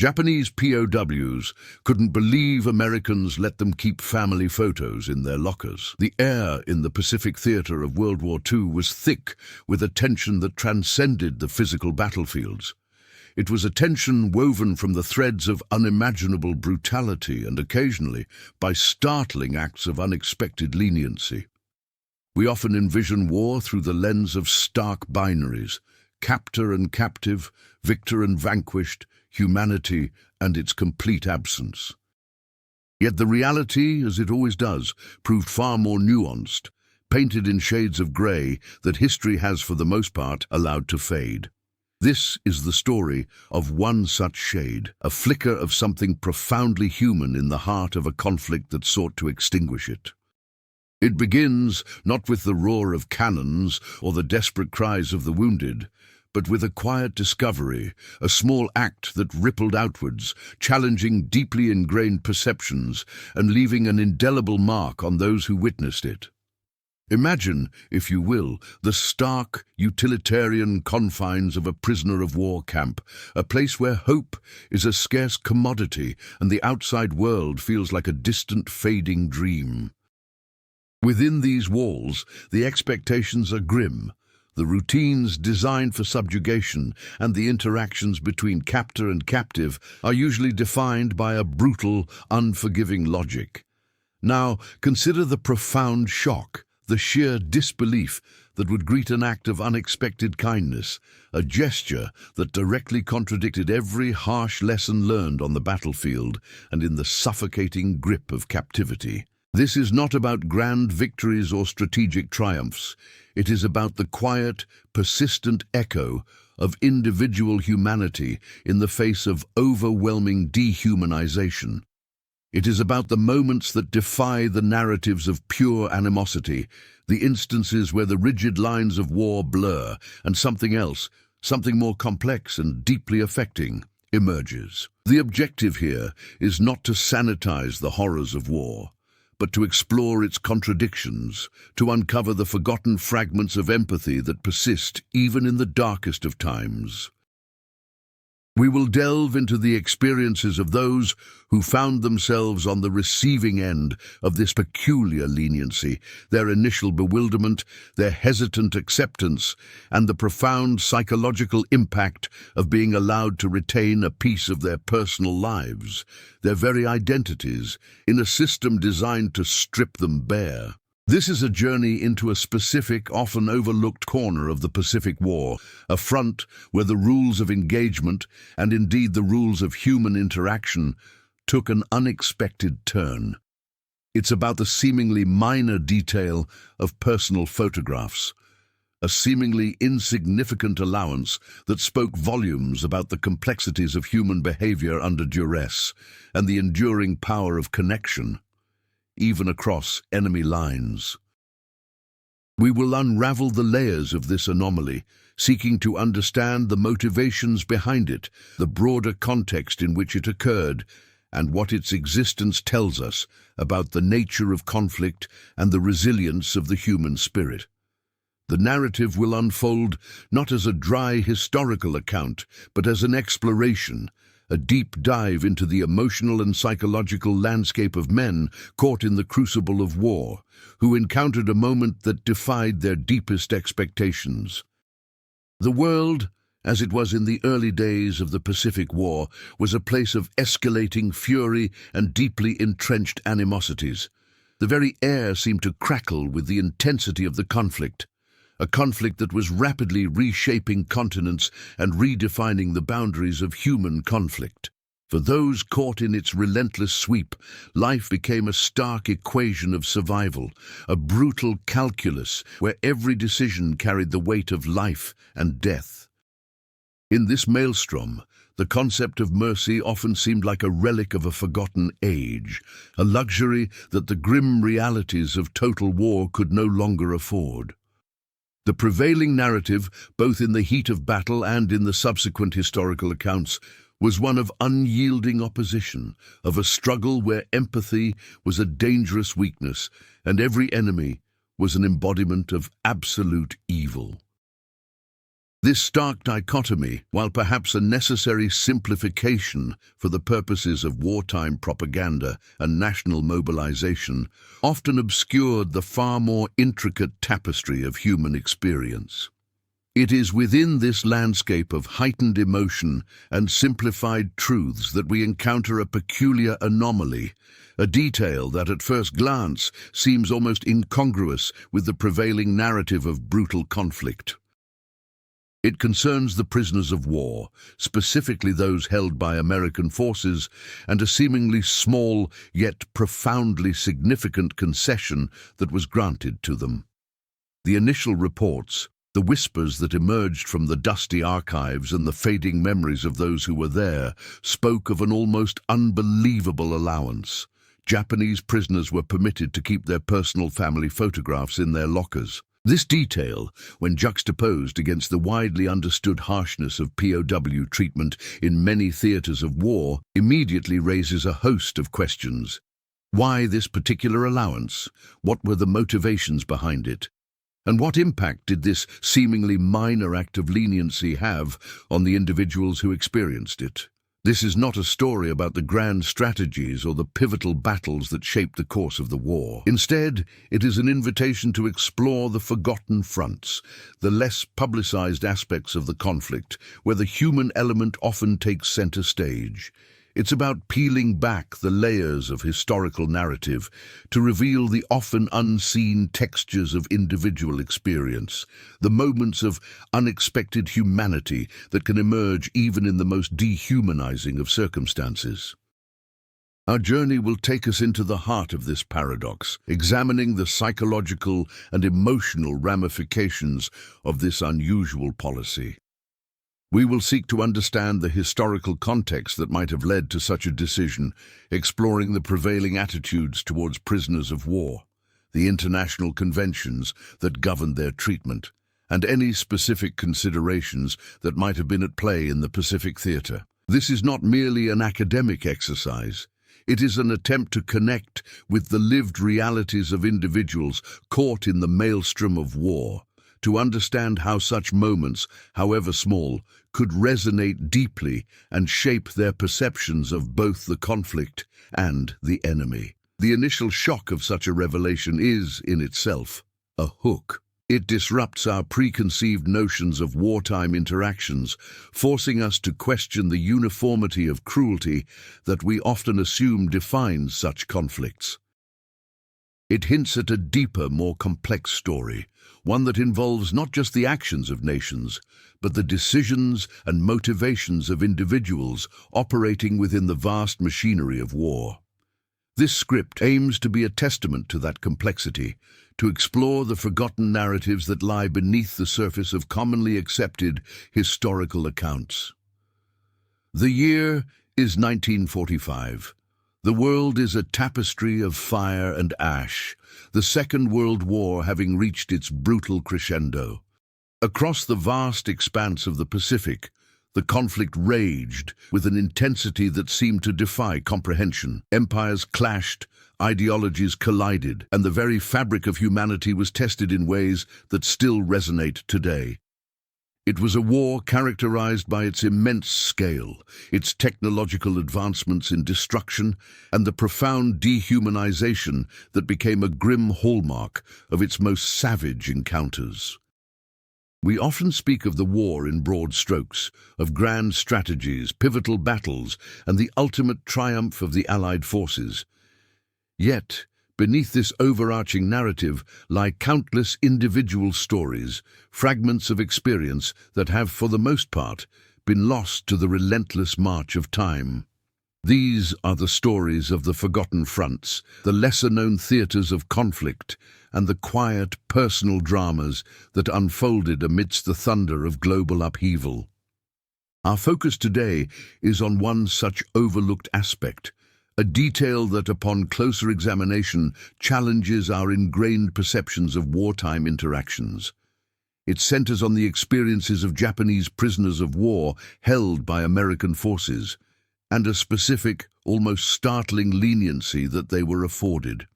Japanese POWs couldn't believe Americans let them keep family photos in their lockers. The air in the Pacific theater of World War II was thick with a tension that transcended the physical battlefields. It was a tension woven from the threads of unimaginable brutality and occasionally by startling acts of unexpected leniency. We often envision war through the lens of stark binaries: captor and captive, victor and vanquished, humanity and its complete absence. Yet the reality, as it always does, proved far more nuanced, painted in shades of grey that history has for the most part allowed to fade. This is the story of one such shade, a flicker of something profoundly human in the heart of a conflict that sought to extinguish it. It begins not with the roar of cannons or the desperate cries of the wounded, but with a quiet discovery, a small act that rippled outwards, challenging deeply ingrained perceptions and leaving an indelible mark on those who witnessed it. Imagine, if you will, the stark, utilitarian confines of a prisoner of war camp, a place where hope is a scarce commodity and the outside world feels like a distant, fading dream. Within these walls, the expectations are grim. The routines designed for subjugation and the interactions between captor and captive are usually defined by a brutal, unforgiving logic. Now, consider the profound shock, the sheer disbelief that would greet an act of unexpected kindness, a gesture that directly contradicted every harsh lesson learned on the battlefield and in the suffocating grip of captivity. This is not about grand victories or strategic triumphs. It is about the quiet, persistent echo of individual humanity in the face of overwhelming dehumanization. It is about the moments that defy the narratives of pure animosity, the instances where the rigid lines of war blur and something else, something more complex and deeply affecting, emerges. The objective here is not to sanitize the horrors of war, but to explore its contradictions, to uncover the forgotten fragments of empathy that persist even in the darkest of times. We will delve into the experiences of those who found themselves on the receiving end of this peculiar leniency, their initial bewilderment, their hesitant acceptance, and the profound psychological impact of being allowed to retain a piece of their personal lives, their very identities, in a system designed to strip them bare. This is a journey into a specific, often overlooked corner of the Pacific War, a front where the rules of engagement, and indeed the rules of human interaction, took an unexpected turn. It's about the seemingly minor detail of personal photographs, a seemingly insignificant allowance that spoke volumes about the complexities of human behavior under duress and the enduring power of connection, even across enemy lines. We will unravel the layers of this anomaly, seeking to understand the motivations behind it, the broader context in which it occurred, and what its existence tells us about the nature of conflict and the resilience of the human spirit. The narrative will unfold not as a dry historical account, but as an exploration, a deep dive into the emotional and psychological landscape of men caught in the crucible of war, who encountered a moment that defied their deepest expectations. The world, as it was in the early days of the Pacific War, was a place of escalating fury and deeply entrenched animosities. The very air seemed to crackle with the intensity of the conflict, a conflict that was rapidly reshaping continents and redefining the boundaries of human conflict. For those caught in its relentless sweep, life became a stark equation of survival, a brutal calculus where every decision carried the weight of life and death. In this maelstrom, the concept of mercy often seemed like a relic of a forgotten age, a luxury that the grim realities of total war could no longer afford. The prevailing narrative, both in the heat of battle and in the subsequent historical accounts, was one of unyielding opposition, of a struggle where empathy was a dangerous weakness and every enemy was an embodiment of absolute evil. This stark dichotomy, while perhaps a necessary simplification for the purposes of wartime propaganda and national mobilization, often obscured the far more intricate tapestry of human experience. It is within this landscape of heightened emotion and simplified truths that we encounter a peculiar anomaly, a detail that at first glance seems almost incongruous with the prevailing narrative of brutal conflict. It concerns the prisoners of war, specifically those held by American forces, and a seemingly small yet profoundly significant concession that was granted to them. The initial reports, the whispers that emerged from the dusty archives and the fading memories of those who were there, spoke of an almost unbelievable allowance. Japanese prisoners were permitted to keep their personal family photographs in their lockers. This detail, when juxtaposed against the widely understood harshness of POW treatment in many theaters of war, immediately raises a host of questions. Why this particular allowance? What were the motivations behind it? And what impact did this seemingly minor act of leniency have on the individuals who experienced it? This is not a story about the grand strategies or the pivotal battles that shaped the course of the war. Instead, it is an invitation to explore the forgotten fronts, the less publicized aspects of the conflict, where the human element often takes center stage. It's about peeling back the layers of historical narrative to reveal the often unseen textures of individual experience, the moments of unexpected humanity that can emerge even in the most dehumanizing of circumstances. Our journey will take us into the heart of this paradox, examining the psychological and emotional ramifications of this unusual policy. We will seek to understand the historical context that might have led to such a decision, exploring the prevailing attitudes towards prisoners of war, the international conventions that governed their treatment, and any specific considerations that might have been at play in the Pacific Theater. This is not merely an academic exercise. It is an attempt to connect with the lived realities of individuals caught in the maelstrom of war, to understand how such moments, however small, could resonate deeply and shape their perceptions of both the conflict and the enemy. The initial shock of such a revelation is, in itself, a hook. It disrupts our preconceived notions of wartime interactions, forcing us to question the uniformity of cruelty that we often assume defines such conflicts. It hints at a deeper, more complex story, one that involves not just the actions of nations, but the decisions and motivations of individuals operating within the vast machinery of war. This script aims to be a testament to that complexity, to explore the forgotten narratives that lie beneath the surface of commonly accepted historical accounts. The year is 1945. The world is a tapestry of fire and ash, the Second World War having reached its brutal crescendo. Across the vast expanse of the Pacific, the conflict raged with an intensity that seemed to defy comprehension. Empires clashed, ideologies collided, and the very fabric of humanity was tested in ways that still resonate today. It was a war characterized by its immense scale, its technological advancements in destruction, and the profound dehumanization that became a grim hallmark of its most savage encounters. We often speak of the war in broad strokes, of grand strategies, pivotal battles, and the ultimate triumph of the Allied forces. Yet, beneath this overarching narrative lie countless individual stories, fragments of experience that have, for the most part, been lost to the relentless march of time. These are the stories of the forgotten fronts, the lesser-known theaters of conflict, and the quiet, personal dramas that unfolded amidst the thunder of global upheaval. Our focus today is on one such overlooked aspect, a detail that, upon closer examination, challenges our ingrained perceptions of wartime interactions. It centers on the experiences of Japanese prisoners of war held by American forces, and a specific, almost startling leniency that they were afforded.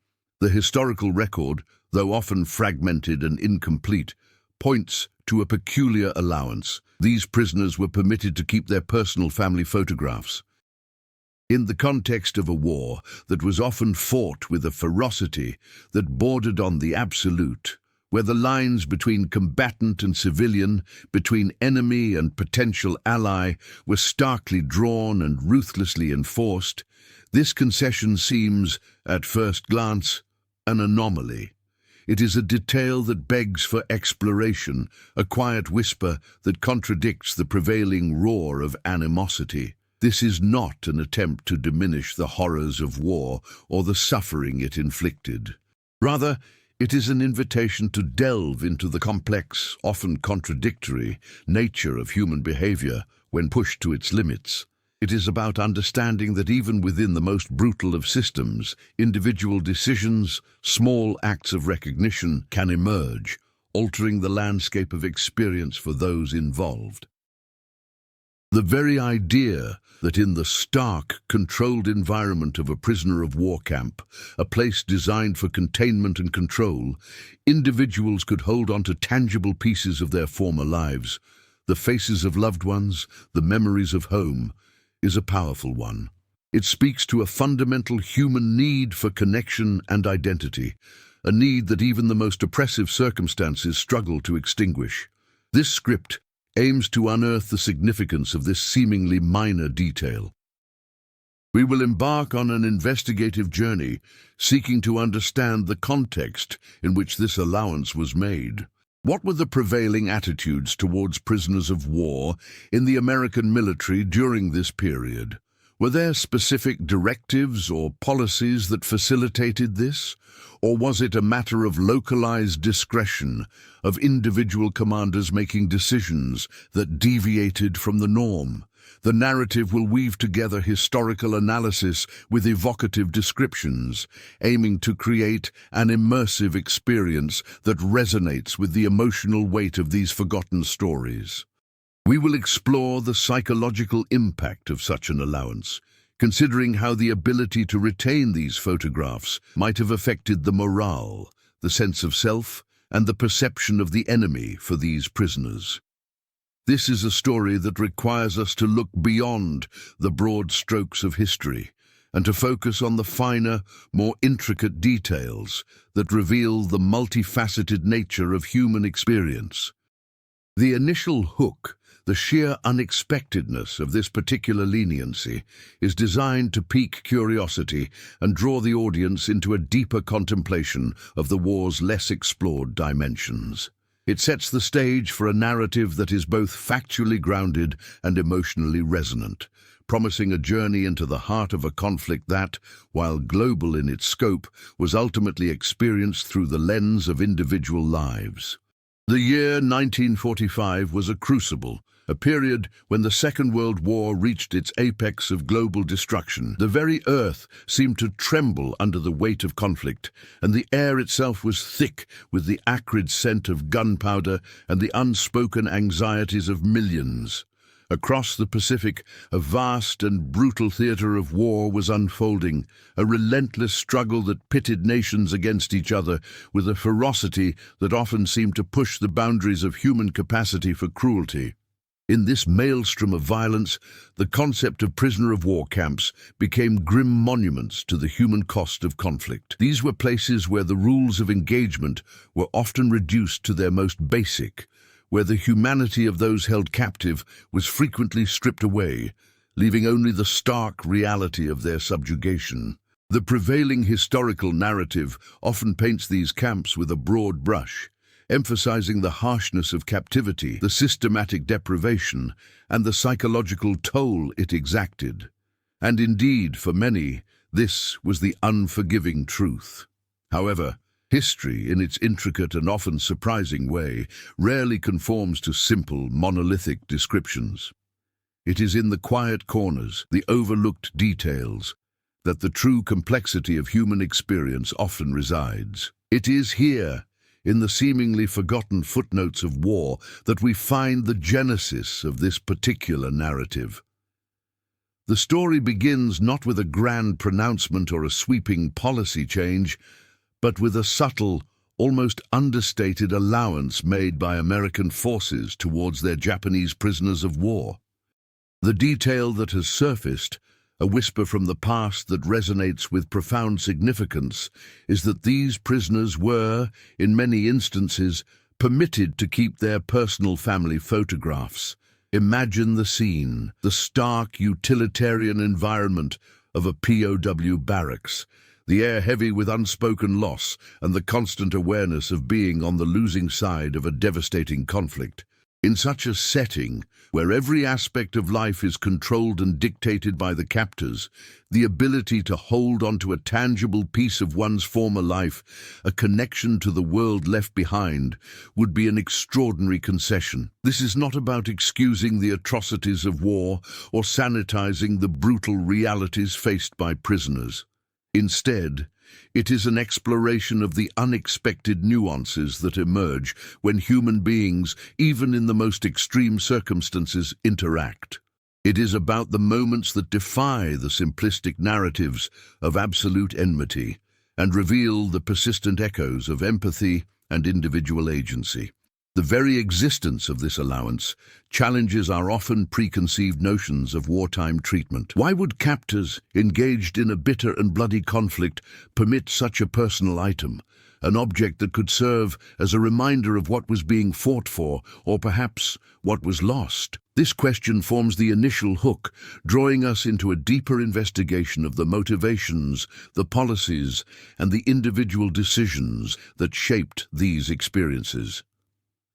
The historical record, though often fragmented and incomplete, points to a peculiar allowance. These prisoners were permitted to keep their personal family photographs. In the context of a war that was often fought with a ferocity that bordered on the absolute, where the lines between combatant and civilian, between enemy and potential ally, were starkly drawn and ruthlessly enforced, this concession seems, at first glance, an anomaly. It is a detail that begs for exploration, a quiet whisper that contradicts the prevailing roar of animosity. This is not an attempt to diminish the horrors of war or the suffering it inflicted. Rather, it is an invitation to delve into the complex, often contradictory, nature of human behavior when pushed to its limits. It is about understanding that even within the most brutal of systems, individual decisions, small acts of recognition can emerge, altering the landscape of experience for those involved. The very idea that in the stark, controlled environment of a prisoner of war camp, a place designed for containment and control, individuals could hold on to tangible pieces of their former lives, the faces of loved ones, the memories of home, is a powerful one. It speaks to a fundamental human need for connection and identity, a need that even the most oppressive circumstances struggle to extinguish. This script aims to unearth the significance of this seemingly minor detail. We will embark on an investigative journey, seeking to understand the context in which this allowance was made. What were the prevailing attitudes towards prisoners of war in the American military during this period? Were there specific directives or policies that facilitated this? Or was it a matter of localized discretion, of individual commanders making decisions that deviated from the norm? The narrative will weave together historical analysis with evocative descriptions, aiming to create an immersive experience that resonates with the emotional weight of these forgotten stories. We will explore the psychological impact of such an allowance, considering how the ability to retain these photographs might have affected the morale, the sense of self, and the perception of the enemy for these prisoners. This is a story that requires us to look beyond the broad strokes of history and to focus on the finer, more intricate details that reveal the multifaceted nature of human experience. The initial hook, the sheer unexpectedness of this particular leniency, is designed to pique curiosity and draw the audience into a deeper contemplation of the war's less explored dimensions. It sets the stage for a narrative that is both factually grounded and emotionally resonant, promising a journey into the heart of a conflict that, while global in its scope, was ultimately experienced through the lens of individual lives. The year 1945 was a crucible, a period when the Second World War reached its apex of global destruction. The very earth seemed to tremble under the weight of conflict, and the air itself was thick with the acrid scent of gunpowder and the unspoken anxieties of millions. Across the Pacific, a vast and brutal theater of war was unfolding, a relentless struggle that pitted nations against each other with a ferocity that often seemed to push the boundaries of human capacity for cruelty. In this maelstrom of violence, the concept of prisoner of war camps became grim monuments to the human cost of conflict. These were places where the rules of engagement were often reduced to their most basic, where the humanity of those held captive was frequently stripped away, leaving only the stark reality of their subjugation. The prevailing historical narrative often paints these camps with a broad brush, emphasizing the harshness of captivity, the systematic deprivation, and the psychological toll it exacted. And indeed, for many, this was the unforgiving truth. However, history, in its intricate and often surprising way, rarely conforms to simple, monolithic descriptions. It is in the quiet corners, the overlooked details, that the true complexity of human experience often resides. It is here, in the seemingly forgotten footnotes of war, that we find the genesis of this particular narrative. The story begins not with a grand pronouncement or a sweeping policy change, but with a subtle, almost understated allowance made by American forces towards their Japanese prisoners of war. The detail that has surfaced, a whisper from the past that resonates with profound significance, is that these prisoners were, in many instances, permitted to keep their personal family photographs. Imagine the scene, the stark utilitarian environment of a POW barracks, the air heavy with unspoken loss and the constant awareness of being on the losing side of a devastating conflict. In such a setting, where every aspect of life is controlled and dictated by the captors, the ability to hold onto a tangible piece of one's former life, a connection to the world left behind, would be an extraordinary concession. This is not about excusing the atrocities of war or sanitizing the brutal realities faced by prisoners. Instead, it is an exploration of the unexpected nuances that emerge when human beings, even in the most extreme circumstances, interact. It is about the moments that defy the simplistic narratives of absolute enmity and reveal the persistent echoes of empathy and individual agency. The very existence of this allowance challenges our often preconceived notions of wartime treatment. Why would captors, engaged in a bitter and bloody conflict, permit such a personal item, an object that could serve as a reminder of what was being fought for, or perhaps what was lost? This question forms the initial hook, drawing us into a deeper investigation of the motivations, the policies, and the individual decisions that shaped these experiences.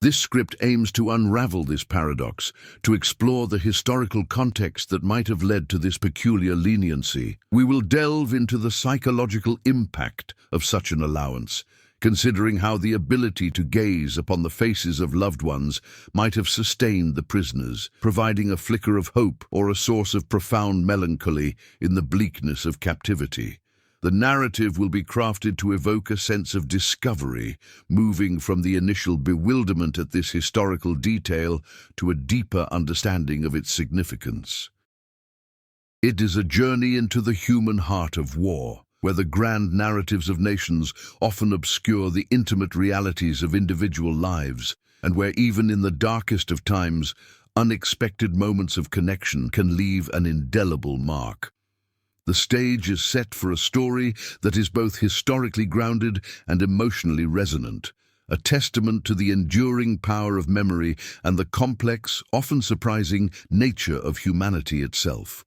This script aims to unravel this paradox, to explore the historical context that might have led to this peculiar leniency. We will delve into the psychological impact of such an allowance, considering how the ability to gaze upon the faces of loved ones might have sustained the prisoners, providing a flicker of hope or a source of profound melancholy in the bleakness of captivity. The narrative will be crafted to evoke a sense of discovery, moving from the initial bewilderment at this historical detail to a deeper understanding of its significance. It is a journey into the human heart of war, where the grand narratives of nations often obscure the intimate realities of individual lives, and where even in the darkest of times, unexpected moments of connection can leave an indelible mark. The stage is set for a story that is both historically grounded and emotionally resonant, a testament to the enduring power of memory and the complex, often surprising, nature of humanity itself.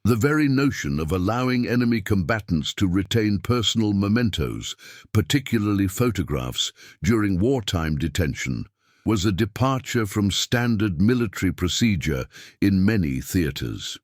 The very notion of allowing enemy combatants to retain personal mementos, particularly photographs, during wartime detention, was a departure from standard military procedure in many theaters.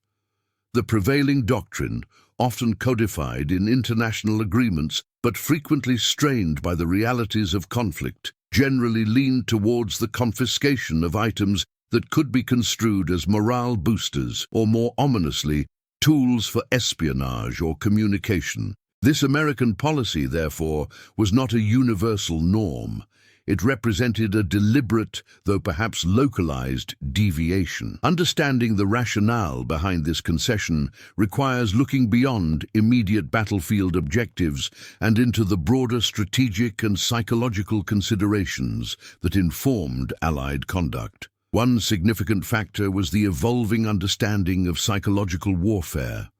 The prevailing doctrine, often codified in international agreements but frequently strained by the realities of conflict, generally leaned towards the confiscation of items that could be construed as morale boosters or, more ominously, tools for espionage or communication. This American policy, therefore, was not a universal norm. It represented a deliberate, though perhaps localized, deviation. Understanding the rationale behind this concession requires looking beyond immediate battlefield objectives and into the broader strategic and psychological considerations that informed Allied conduct. One significant factor was the evolving understanding of psychological warfare.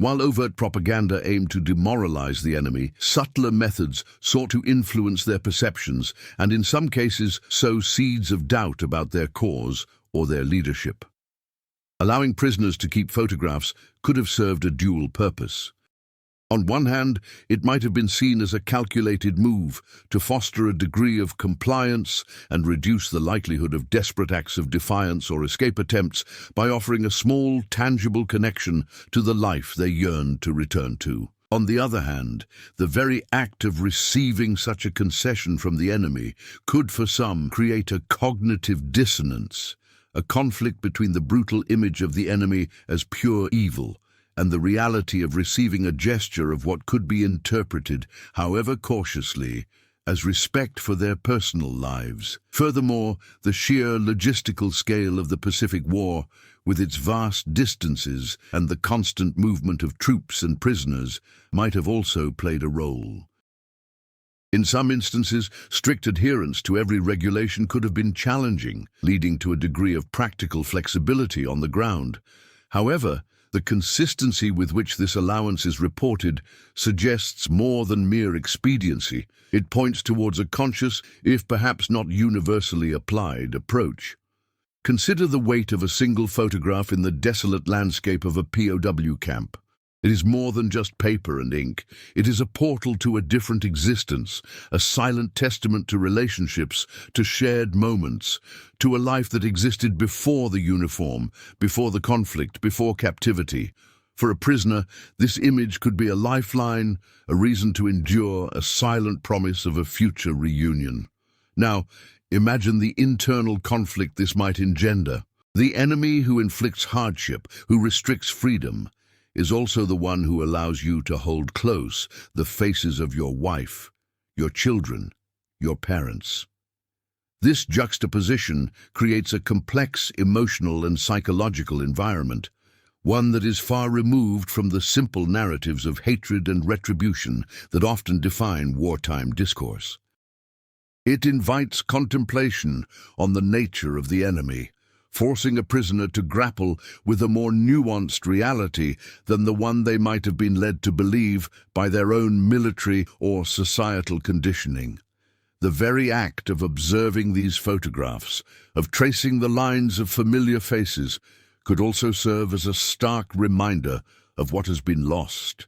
While overt propaganda aimed to demoralize the enemy, subtler methods sought to influence their perceptions and, in some cases, sow seeds of doubt about their cause or their leadership. Allowing prisoners to keep photographs could have served a dual purpose. On one hand, it might have been seen as a calculated move to foster a degree of compliance and reduce the likelihood of desperate acts of defiance or escape attempts by offering a small, tangible connection to the life they yearned to return to. On the other hand, the very act of receiving such a concession from the enemy could, for some, create a cognitive dissonance, a conflict between the brutal image of the enemy as pure evil and the reality of receiving a gesture of what could be interpreted, however cautiously, as respect for their personal lives. Furthermore, the sheer logistical scale of the Pacific War, with its vast distances and the constant movement of troops and prisoners, might have also played a role. In some instances, strict adherence to every regulation could have been challenging, leading to a degree of practical flexibility on the ground. However, the consistency with which this allowance is reported suggests more than mere expediency. It points towards a conscious, if perhaps not universally applied, approach. Consider the weight of a single photograph in the desolate landscape of a POW camp. It is more than just paper and ink. It is a portal to a different existence, a silent testament to relationships, to shared moments, to a life that existed before the uniform, before the conflict, before captivity. For a prisoner, this image could be a lifeline, a reason to endure, a silent promise of a future reunion. Now, imagine the internal conflict this might engender. The enemy who inflicts hardship, who restricts freedom, is also the one who allows you to hold close the faces of your wife, your children, your parents. This juxtaposition creates a complex emotional and psychological environment, one that is far removed from the simple narratives of hatred and retribution that often define wartime discourse. It invites contemplation on the nature of the enemy, forcing a prisoner to grapple with a more nuanced reality than the one they might have been led to believe by their own military or societal conditioning. The very act of observing these photographs, of tracing the lines of familiar faces, could also serve as a stark reminder of what has been lost,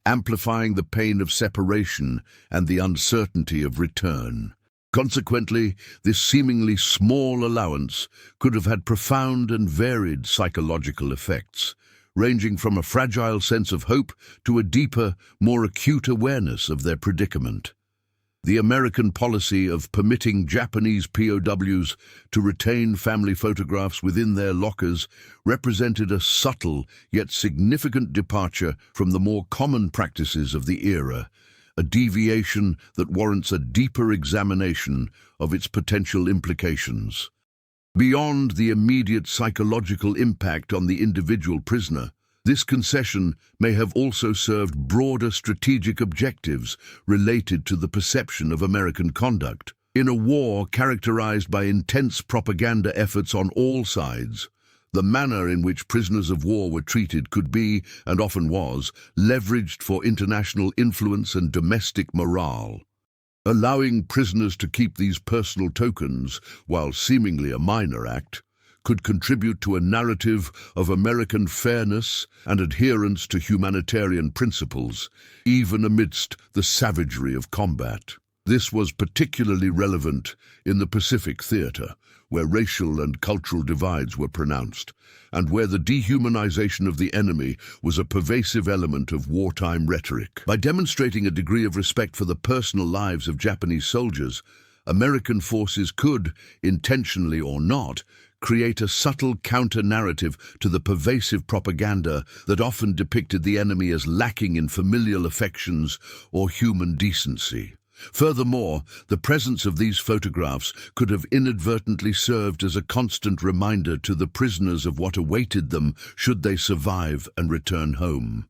amplifying the pain of separation and the uncertainty of return. Consequently, this seemingly small allowance could have had profound and varied psychological effects, ranging from a fragile sense of hope to a deeper, more acute awareness of their predicament. The American policy of permitting Japanese POWs to retain family photographs within their lockers represented a subtle yet significant departure from the more common practices of the era, a deviation that warrants a deeper examination of its potential implications. Beyond the immediate psychological impact on the individual prisoner, this concession may have also served broader strategic objectives related to the perception of American conduct. In a war characterized by intense propaganda efforts on all sides, the manner in which prisoners of war were treated could be, and often was, leveraged for international influence and domestic morale. Allowing prisoners to keep these personal tokens, while seemingly a minor act, could contribute to a narrative of American fairness and adherence to humanitarian principles, even amidst the savagery of combat. This was particularly relevant in the Pacific theater, where racial and cultural divides were pronounced, and where the dehumanization of the enemy was a pervasive element of wartime rhetoric. By demonstrating a degree of respect for the personal lives of Japanese soldiers, American forces could, intentionally or not, create a subtle counter-narrative to the pervasive propaganda that often depicted the enemy as lacking in familial affections or human decency. Furthermore, the presence of these photographs could have inadvertently served as a constant reminder to the prisoners of what awaited them should they survive and return home.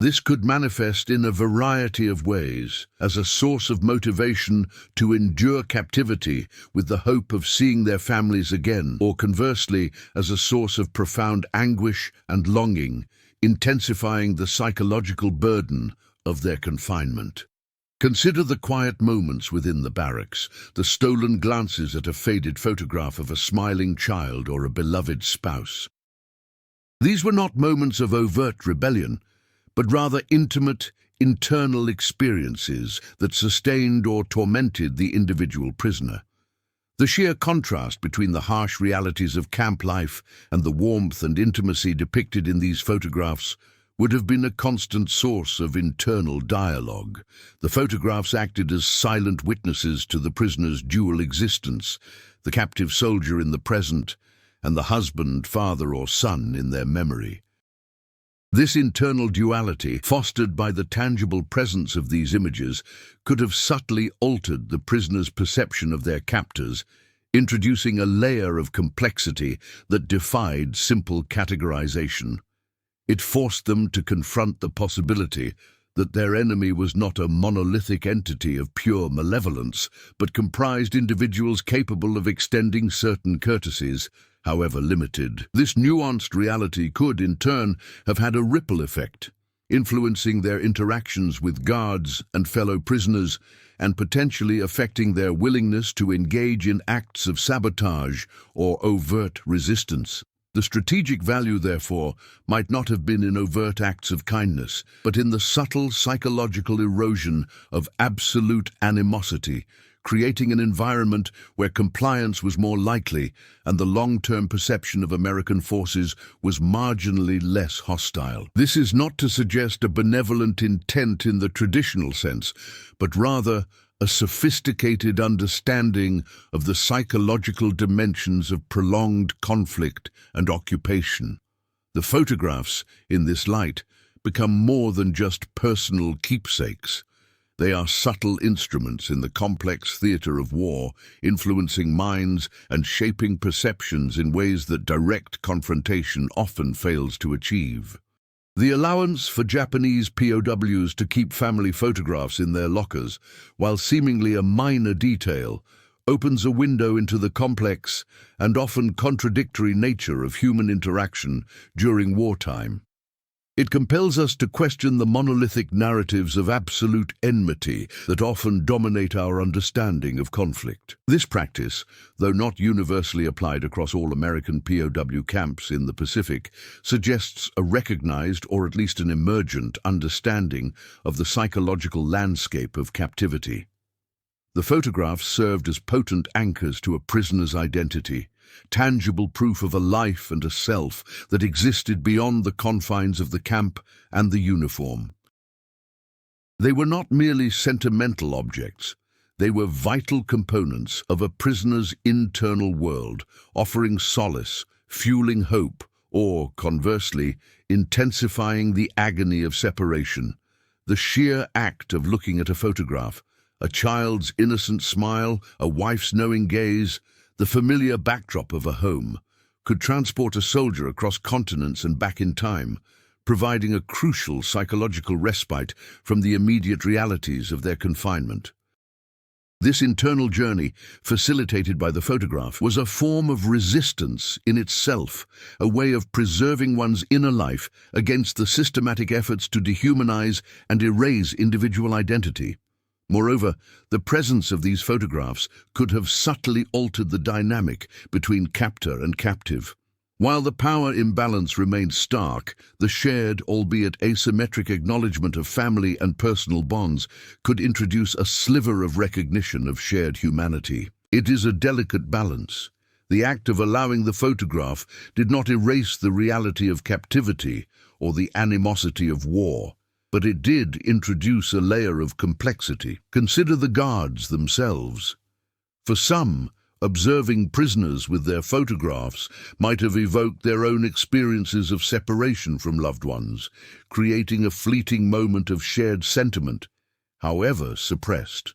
This could manifest in a variety of ways, as a source of motivation to endure captivity with the hope of seeing their families again, or conversely, as a source of profound anguish and longing, intensifying the psychological burden of their confinement. Consider the quiet moments within the barracks, the stolen glances at a faded photograph of a smiling child or a beloved spouse. These were not moments of overt rebellion, but rather intimate, internal experiences that sustained or tormented the individual prisoner. The sheer contrast between the harsh realities of camp life and the warmth and intimacy depicted in these photographs would have been a constant source of internal dialogue. The photographs acted as silent witnesses to the prisoner's dual existence, the captive soldier in the present, and the husband, father, or son in their memory. This internal duality, fostered by the tangible presence of these images, could have subtly altered the prisoner's perception of their captors, introducing a layer of complexity that defied simple categorization. It forced them to confront the possibility that their enemy was not a monolithic entity of pure malevolence, but comprised individuals capable of extending certain courtesies, however limited. This nuanced reality could, in turn, have had a ripple effect, influencing their interactions with guards and fellow prisoners, and potentially affecting their willingness to engage in acts of sabotage or overt resistance. The strategic value, therefore, might not have been in overt acts of kindness, but in the subtle psychological erosion of absolute animosity, creating an environment where compliance was more likely and the long-term perception of American forces was marginally less hostile. This is not to suggest a benevolent intent in the traditional sense, but rather a sophisticated understanding of the psychological dimensions of prolonged conflict and occupation. The photographs, in this light, become more than just personal keepsakes. They are subtle instruments in the complex theater of war, influencing minds and shaping perceptions in ways that direct confrontation often fails to achieve. The allowance for Japanese POWs to keep family photographs in their lockers, while seemingly a minor detail, opens a window into the complex and often contradictory nature of human interaction during wartime. It compels us to question the monolithic narratives of absolute enmity that often dominate our understanding of conflict. This practice, though not universally applied across all American POW camps in the Pacific, suggests a recognized, or at least an emergent, understanding of the psychological landscape of captivity. The photographs served as potent anchors to a prisoner's identity, tangible proof of a life and a self that existed beyond the confines of the camp and the uniform. They were not merely sentimental objects. They were vital components of a prisoner's internal world, offering solace, fueling hope, or, conversely, intensifying the agony of separation. The sheer act of looking at a photograph, a child's innocent smile, a wife's knowing gaze, the familiar backdrop of a home, could transport a soldier across continents and back in time, providing a crucial psychological respite from the immediate realities of their confinement. This internal journey, facilitated by the photograph, was a form of resistance in itself, a way of preserving one's inner life against the systematic efforts to dehumanize and erase individual identity. Moreover, the presence of these photographs could have subtly altered the dynamic between captor and captive. While the power imbalance remained stark, the shared, albeit asymmetric acknowledgement of family and personal bonds could introduce a sliver of recognition of shared humanity. It is a delicate balance. The act of allowing the photograph did not erase the reality of captivity or the animosity of war, but it did introduce a layer of complexity. Consider the guards themselves. For some, observing prisoners with their photographs might have evoked their own experiences of separation from loved ones, creating a fleeting moment of shared sentiment, however suppressed.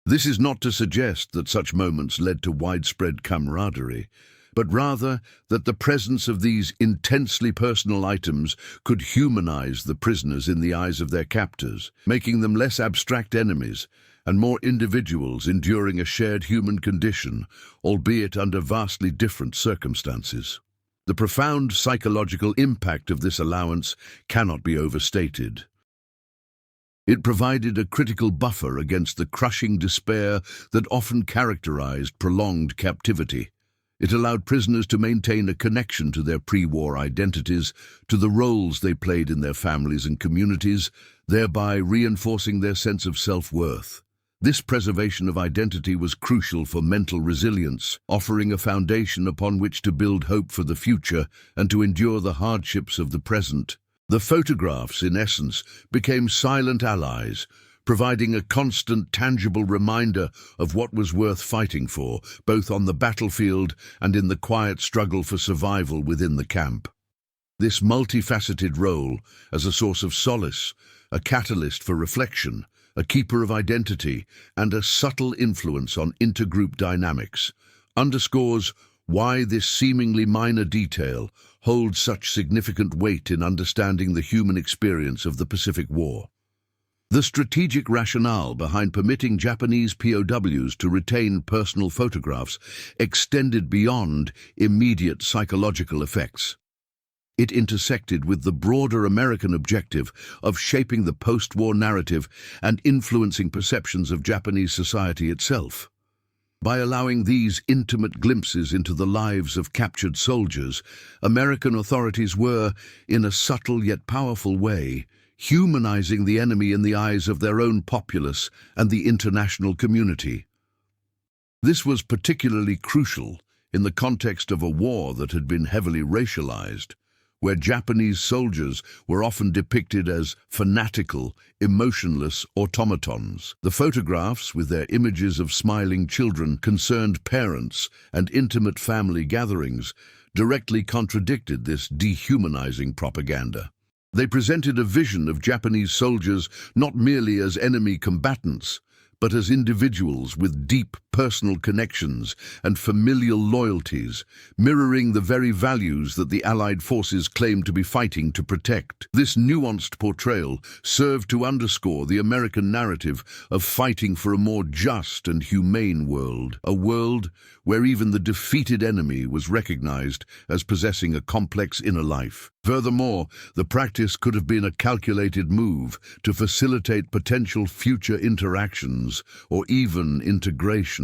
This is not to suggest that such moments led to widespread camaraderie, but rather that the presence of these intensely personal items could humanize the prisoners in the eyes of their captors, making them less abstract enemies and more individuals enduring a shared human condition, albeit under vastly different circumstances. The profound psychological impact of this allowance cannot be overstated. It provided a critical buffer against the crushing despair that often characterized prolonged captivity. It allowed prisoners to maintain a connection to their pre-war identities, to the roles they played in their families and communities, thereby reinforcing their sense of self-worth. This preservation of identity was crucial for mental resilience, offering a foundation upon which to build hope for the future and to endure the hardships of the present. The photographs, in essence, became silent allies, providing a constant, tangible reminder of what was worth fighting for, both on the battlefield and in the quiet struggle for survival within the camp. This multifaceted role, as a source of solace, a catalyst for reflection, a keeper of identity, and a subtle influence on intergroup dynamics, underscores why this seemingly minor detail hold such significant weight in understanding the human experience of the Pacific War? The strategic rationale behind permitting Japanese POWs to retain personal photographs extended beyond immediate psychological effects. It intersected with the broader American objective of shaping the post-war narrative and influencing perceptions of Japanese society itself. By allowing these intimate glimpses into the lives of captured soldiers, American authorities were, in a subtle yet powerful way, humanizing the enemy in the eyes of their own populace and the international community. This was particularly crucial in the context of a war that had been heavily racialized, where Japanese soldiers were often depicted as fanatical, emotionless automatons. The photographs, with their images of smiling children, concerned parents, and intimate family gatherings, directly contradicted this dehumanizing propaganda. They presented a vision of Japanese soldiers not merely as enemy combatants, but as individuals with deep personal connections and familial loyalties, mirroring the very values that the Allied forces claimed to be fighting to protect. This nuanced portrayal served to underscore the American narrative of fighting for a more just and humane world, a world where even the defeated enemy was recognized as possessing a complex inner life. Furthermore, the practice could have been a calculated move to facilitate potential future interactions or even integration.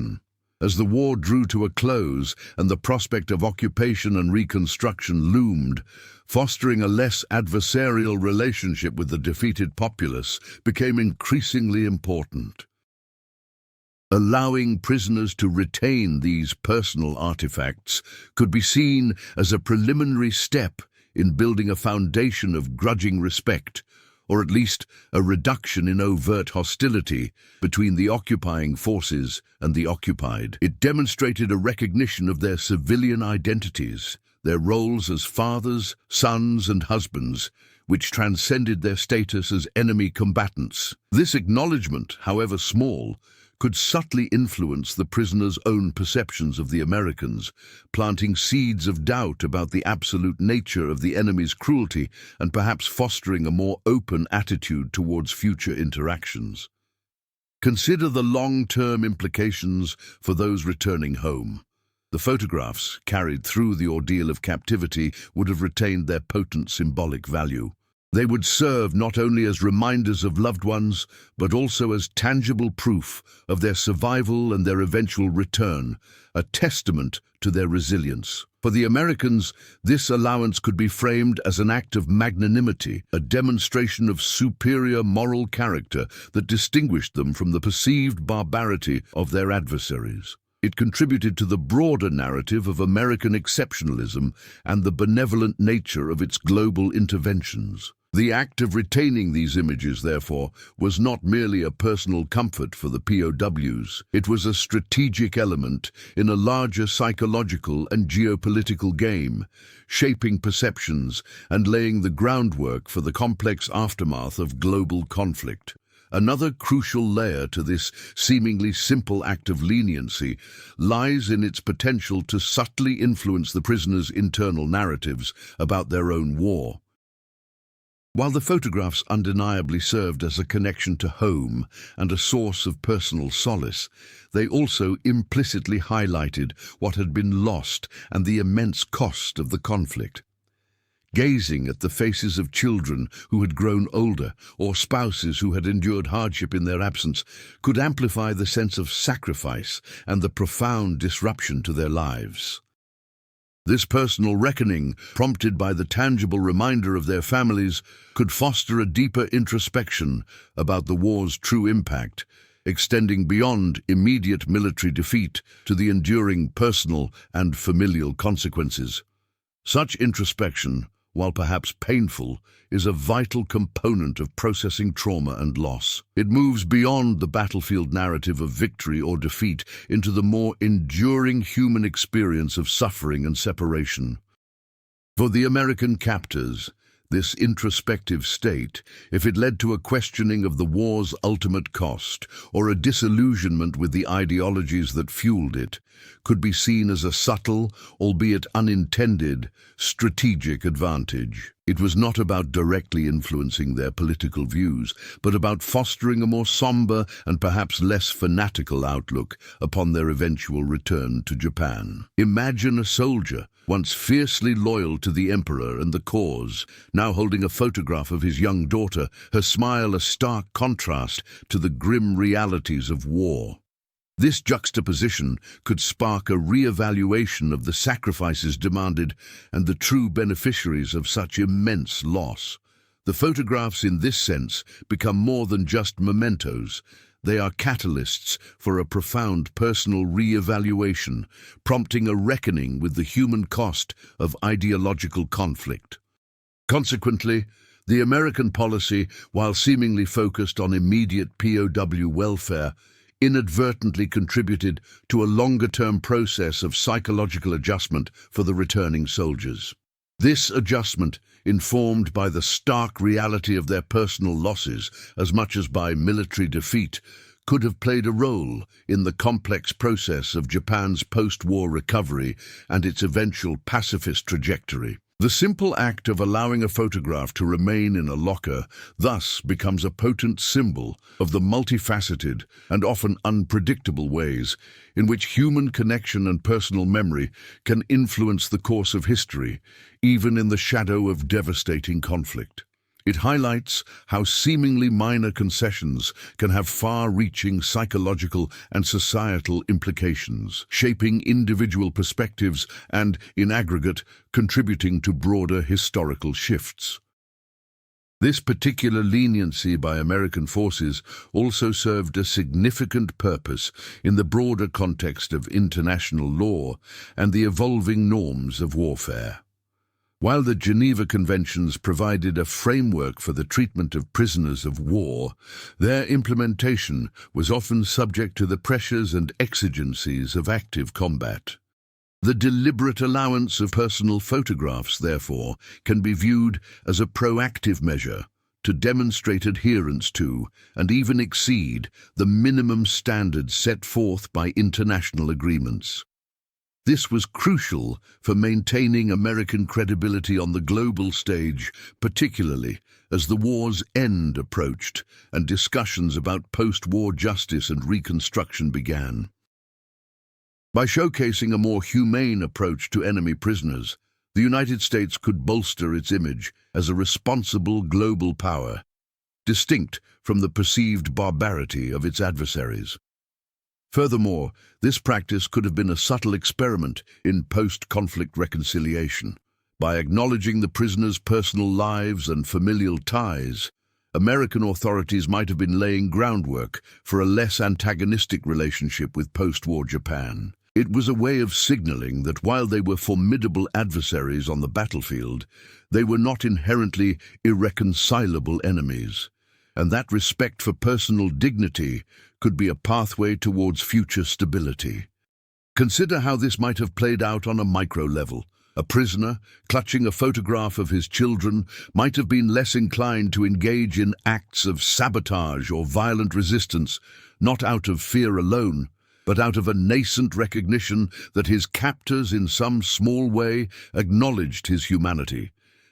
As the war drew to a close and the prospect of occupation and reconstruction loomed, fostering a less adversarial relationship with the defeated populace became increasingly important. Allowing prisoners to retain these personal artifacts could be seen as a preliminary step in building a foundation of grudging respect, or at least a reduction in overt hostility between the occupying forces and the occupied. It demonstrated a recognition of their civilian identities, their roles as fathers, sons, and husbands, which transcended their status as enemy combatants. This acknowledgement, however small, could subtly influence the prisoners' own perceptions of the Americans, planting seeds of doubt about the absolute nature of the enemy's cruelty and perhaps fostering a more open attitude towards future interactions. Consider the long-term implications for those returning home. The photographs, carried through the ordeal of captivity, would have retained their potent symbolic value. They would serve not only as reminders of loved ones, but also as tangible proof of their survival and their eventual return, a testament to their resilience. For the Americans, this allowance could be framed as an act of magnanimity, a demonstration of superior moral character that distinguished them from the perceived barbarity of their adversaries. It contributed to the broader narrative of American exceptionalism and the benevolent nature of its global interventions. The act of retaining these images, therefore, was not merely a personal comfort for the POWs. It was a strategic element in a larger psychological and geopolitical game, shaping perceptions and laying the groundwork for the complex aftermath of global conflict. Another crucial layer to this seemingly simple act of leniency lies in its potential to subtly influence the prisoners' internal narratives about their own war. While the photographs undeniably served as a connection to home and a source of personal solace, they also implicitly highlighted what had been lost and the immense cost of the conflict. Gazing at the faces of children who had grown older or spouses who had endured hardship in their absence could amplify the sense of sacrifice and the profound disruption to their lives. This personal reckoning, prompted by the tangible reminder of their families, could foster a deeper introspection about the war's true impact, extending beyond immediate military defeat to the enduring personal and familial consequences. Such introspection, while perhaps painful, is a vital component of processing trauma and loss. It moves beyond the battlefield narrative of victory or defeat into the more enduring human experience of suffering and separation. For the American captors, This introspective state, if it led to a questioning of the war's ultimate cost or a disillusionment with the ideologies that fueled it, could be seen as a subtle, albeit unintended, strategic advantage. It was not about directly influencing their political views, but about fostering a more somber and perhaps less fanatical outlook upon their eventual return to Japan. Imagine a soldier, once fiercely loyal to the emperor and the cause, now holding a photograph of his young daughter, her smile a stark contrast to the grim realities of war. This juxtaposition could spark a re-evaluation of the sacrifices demanded and the true beneficiaries of such immense loss. The photographs in this sense become more than just mementos. They are catalysts for a profound personal re-evaluation, prompting a reckoning with the human cost of ideological conflict. Consequently, the American policy, while seemingly focused on immediate POW welfare, inadvertently contributed to a longer-term process of psychological adjustment for the returning soldiers. This adjustment, informed by the stark reality of their personal losses as much as by military defeat, could have played a role in the complex process of Japan's post-war recovery and its eventual pacifist trajectory. The simple act of allowing a photograph to remain in a locker thus becomes a potent symbol of the multifaceted and often unpredictable ways in which human connection and personal memory can influence the course of history, even in the shadow of devastating conflict. It highlights how seemingly minor concessions can have far-reaching psychological and societal implications, shaping individual perspectives and, in aggregate, contributing to broader historical shifts. This particular leniency by American forces also served a significant purpose in the broader context of international law and the evolving norms of warfare. While the Geneva Conventions provided a framework for the treatment of prisoners of war, their implementation was often subject to the pressures and exigencies of active combat. The deliberate allowance of personal photographs, therefore, can be viewed as a proactive measure to demonstrate adherence to and even exceed the minimum standards set forth by international agreements. This was crucial for maintaining American credibility on the global stage, particularly as the war's end approached and discussions about post-war justice and reconstruction began. By showcasing a more humane approach to enemy prisoners, the United States could bolster its image as a responsible global power, distinct from the perceived barbarity of its adversaries. Furthermore, this practice could have been a subtle experiment in post-conflict reconciliation. By acknowledging the prisoners' personal lives and familial ties, American authorities might have been laying groundwork for a less antagonistic relationship with post-war Japan. It was a way of signaling that while they were formidable adversaries on the battlefield, they were not inherently irreconcilable enemies, and that respect for personal dignity could be a pathway towards future stability. Consider how this might have played out on a micro level. A prisoner, clutching a photograph of his children, might have been less inclined to engage in acts of sabotage or violent resistance, not out of fear alone, but out of a nascent recognition that his captors in some small way acknowledged his humanity.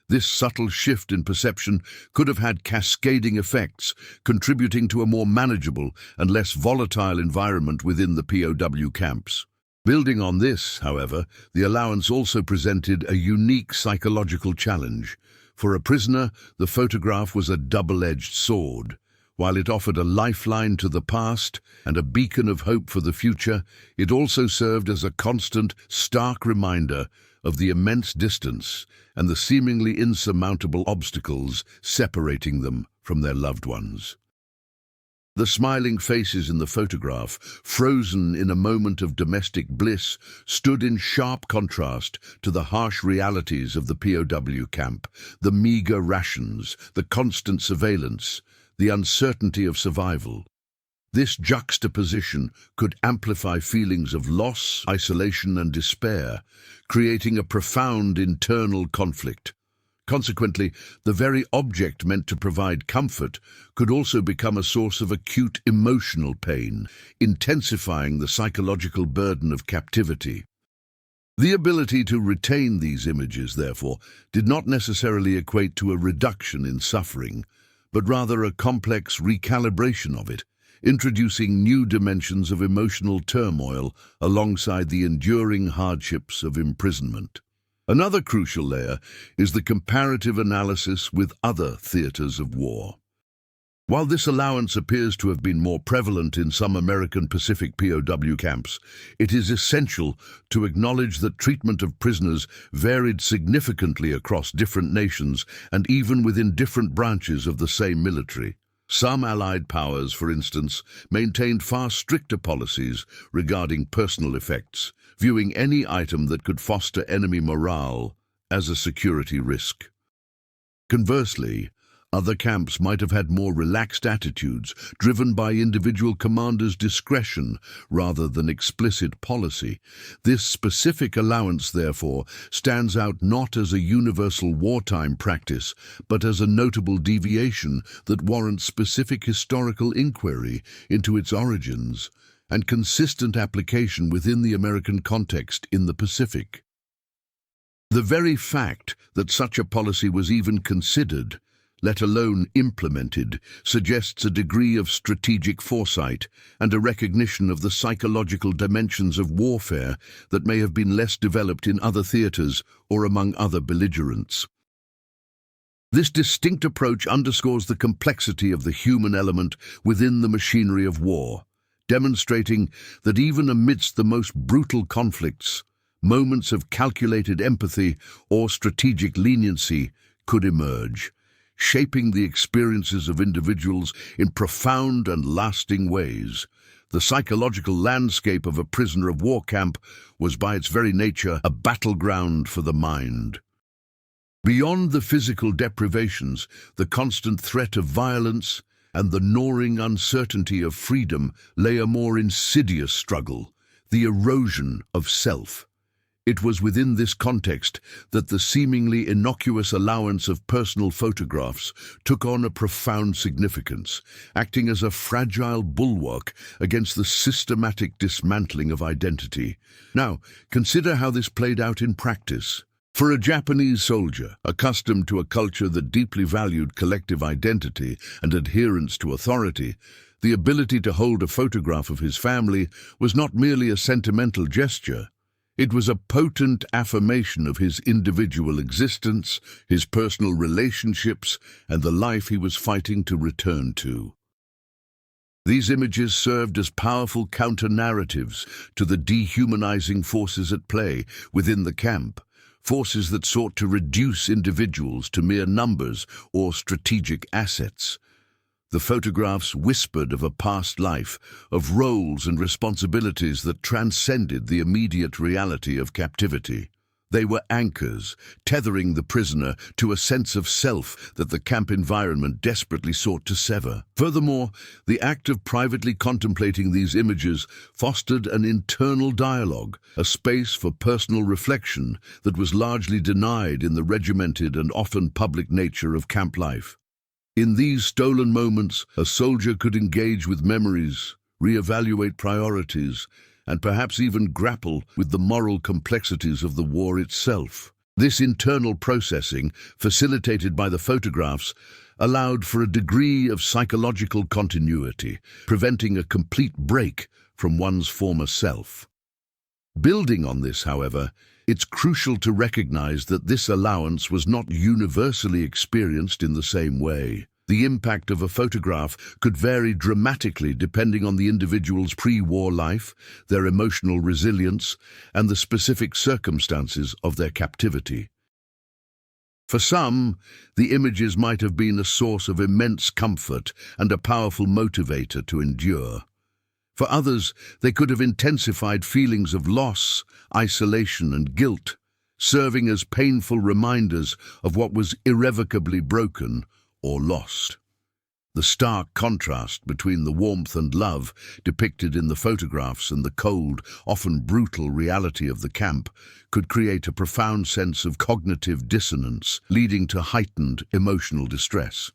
This subtle shift in perception could have had cascading effects, contributing to a more manageable and less volatile environment within the POW camps. Building on this, however, the allowance also presented a unique psychological challenge. For a prisoner, the photograph was a double-edged sword. While it offered a lifeline to the past and a beacon of hope for the future, it also served as a constant, stark reminder of the immense distance and the seemingly insurmountable obstacles separating them from their loved ones. The smiling faces in the photograph, frozen in a moment of domestic bliss, stood in sharp contrast to the harsh realities of the POW camp, the meager rations, the constant surveillance, the uncertainty of survival. This juxtaposition could amplify feelings of loss, isolation, and despair, creating a profound internal conflict. Consequently, the very object meant to provide comfort could also become a source of acute emotional pain, intensifying the psychological burden of captivity. The ability to retain these images, therefore, did not necessarily equate to a reduction in suffering, but rather a complex recalibration of it, introducing new dimensions of emotional turmoil alongside the enduring hardships of imprisonment. Another crucial layer is the comparative analysis with other theaters of war. While this allowance appears to have been more prevalent in some American Pacific POW camps, it is essential to acknowledge that treatment of prisoners varied significantly across different nations and even within different branches of the same military. Some Allied powers, for instance, maintained far stricter policies regarding personal effects, viewing any item that could foster enemy morale as a security risk. Conversely, other camps might have had more relaxed attitudes, driven by individual commanders' discretion rather than explicit policy. This specific allowance, therefore, stands out not as a universal wartime practice, but as a notable deviation that warrants specific historical inquiry into its origins and consistent application within the American context in the Pacific. The very fact that such a policy was even considered, let alone implemented, suggests a degree of strategic foresight and a recognition of the psychological dimensions of warfare that may have been less developed in other theaters or among other belligerents. This distinct approach underscores the complexity of the human element within the machinery of war, demonstrating that even amidst the most brutal conflicts, moments of calculated empathy or strategic leniency could emerge, shaping the experiences of individuals in profound and lasting ways. The psychological landscape of a prisoner of war camp was by its very nature a battleground for the mind. Beyond the physical deprivations, the constant threat of violence and the gnawing uncertainty of freedom lay a more insidious struggle, the erosion of self. It was within this context that the seemingly innocuous allowance of personal photographs took on a profound significance, acting as a fragile bulwark against the systematic dismantling of identity. Now, consider how this played out in practice. For a Japanese soldier, accustomed to a culture that deeply valued collective identity and adherence to authority, the ability to hold a photograph of his family was not merely a sentimental gesture. It was a potent affirmation of his individual existence, his personal relationships, and the life he was fighting to return to. These images served as powerful counter-narratives to the dehumanizing forces at play within the camp, forces that sought to reduce individuals to mere numbers or strategic assets. The photographs whispered of a past life, of roles and responsibilities that transcended the immediate reality of captivity. They were anchors, tethering the prisoner to a sense of self that the camp environment desperately sought to sever. Furthermore, the act of privately contemplating these images fostered an internal dialogue, a space for personal reflection that was largely denied in the regimented and often public nature of camp life. In these stolen moments, a soldier could engage with memories, reevaluate priorities, and perhaps even grapple with the moral complexities of the war itself. This internal processing, facilitated by the photographs, allowed for a degree of psychological continuity, preventing a complete break from one's former self. Building on this, however, it's crucial to recognize that this allowance was not universally experienced in the same way. The impact of a photograph could vary dramatically depending on the individual's pre-war life, their emotional resilience, and the specific circumstances of their captivity. For some, the images might have been a source of immense comfort and a powerful motivator to endure. For others, they could have intensified feelings of loss, isolation, and guilt, serving as painful reminders of what was irrevocably broken or lost. The stark contrast between the warmth and love depicted in the photographs and the cold, often brutal reality of the camp could create a profound sense of cognitive dissonance, leading to heightened emotional distress.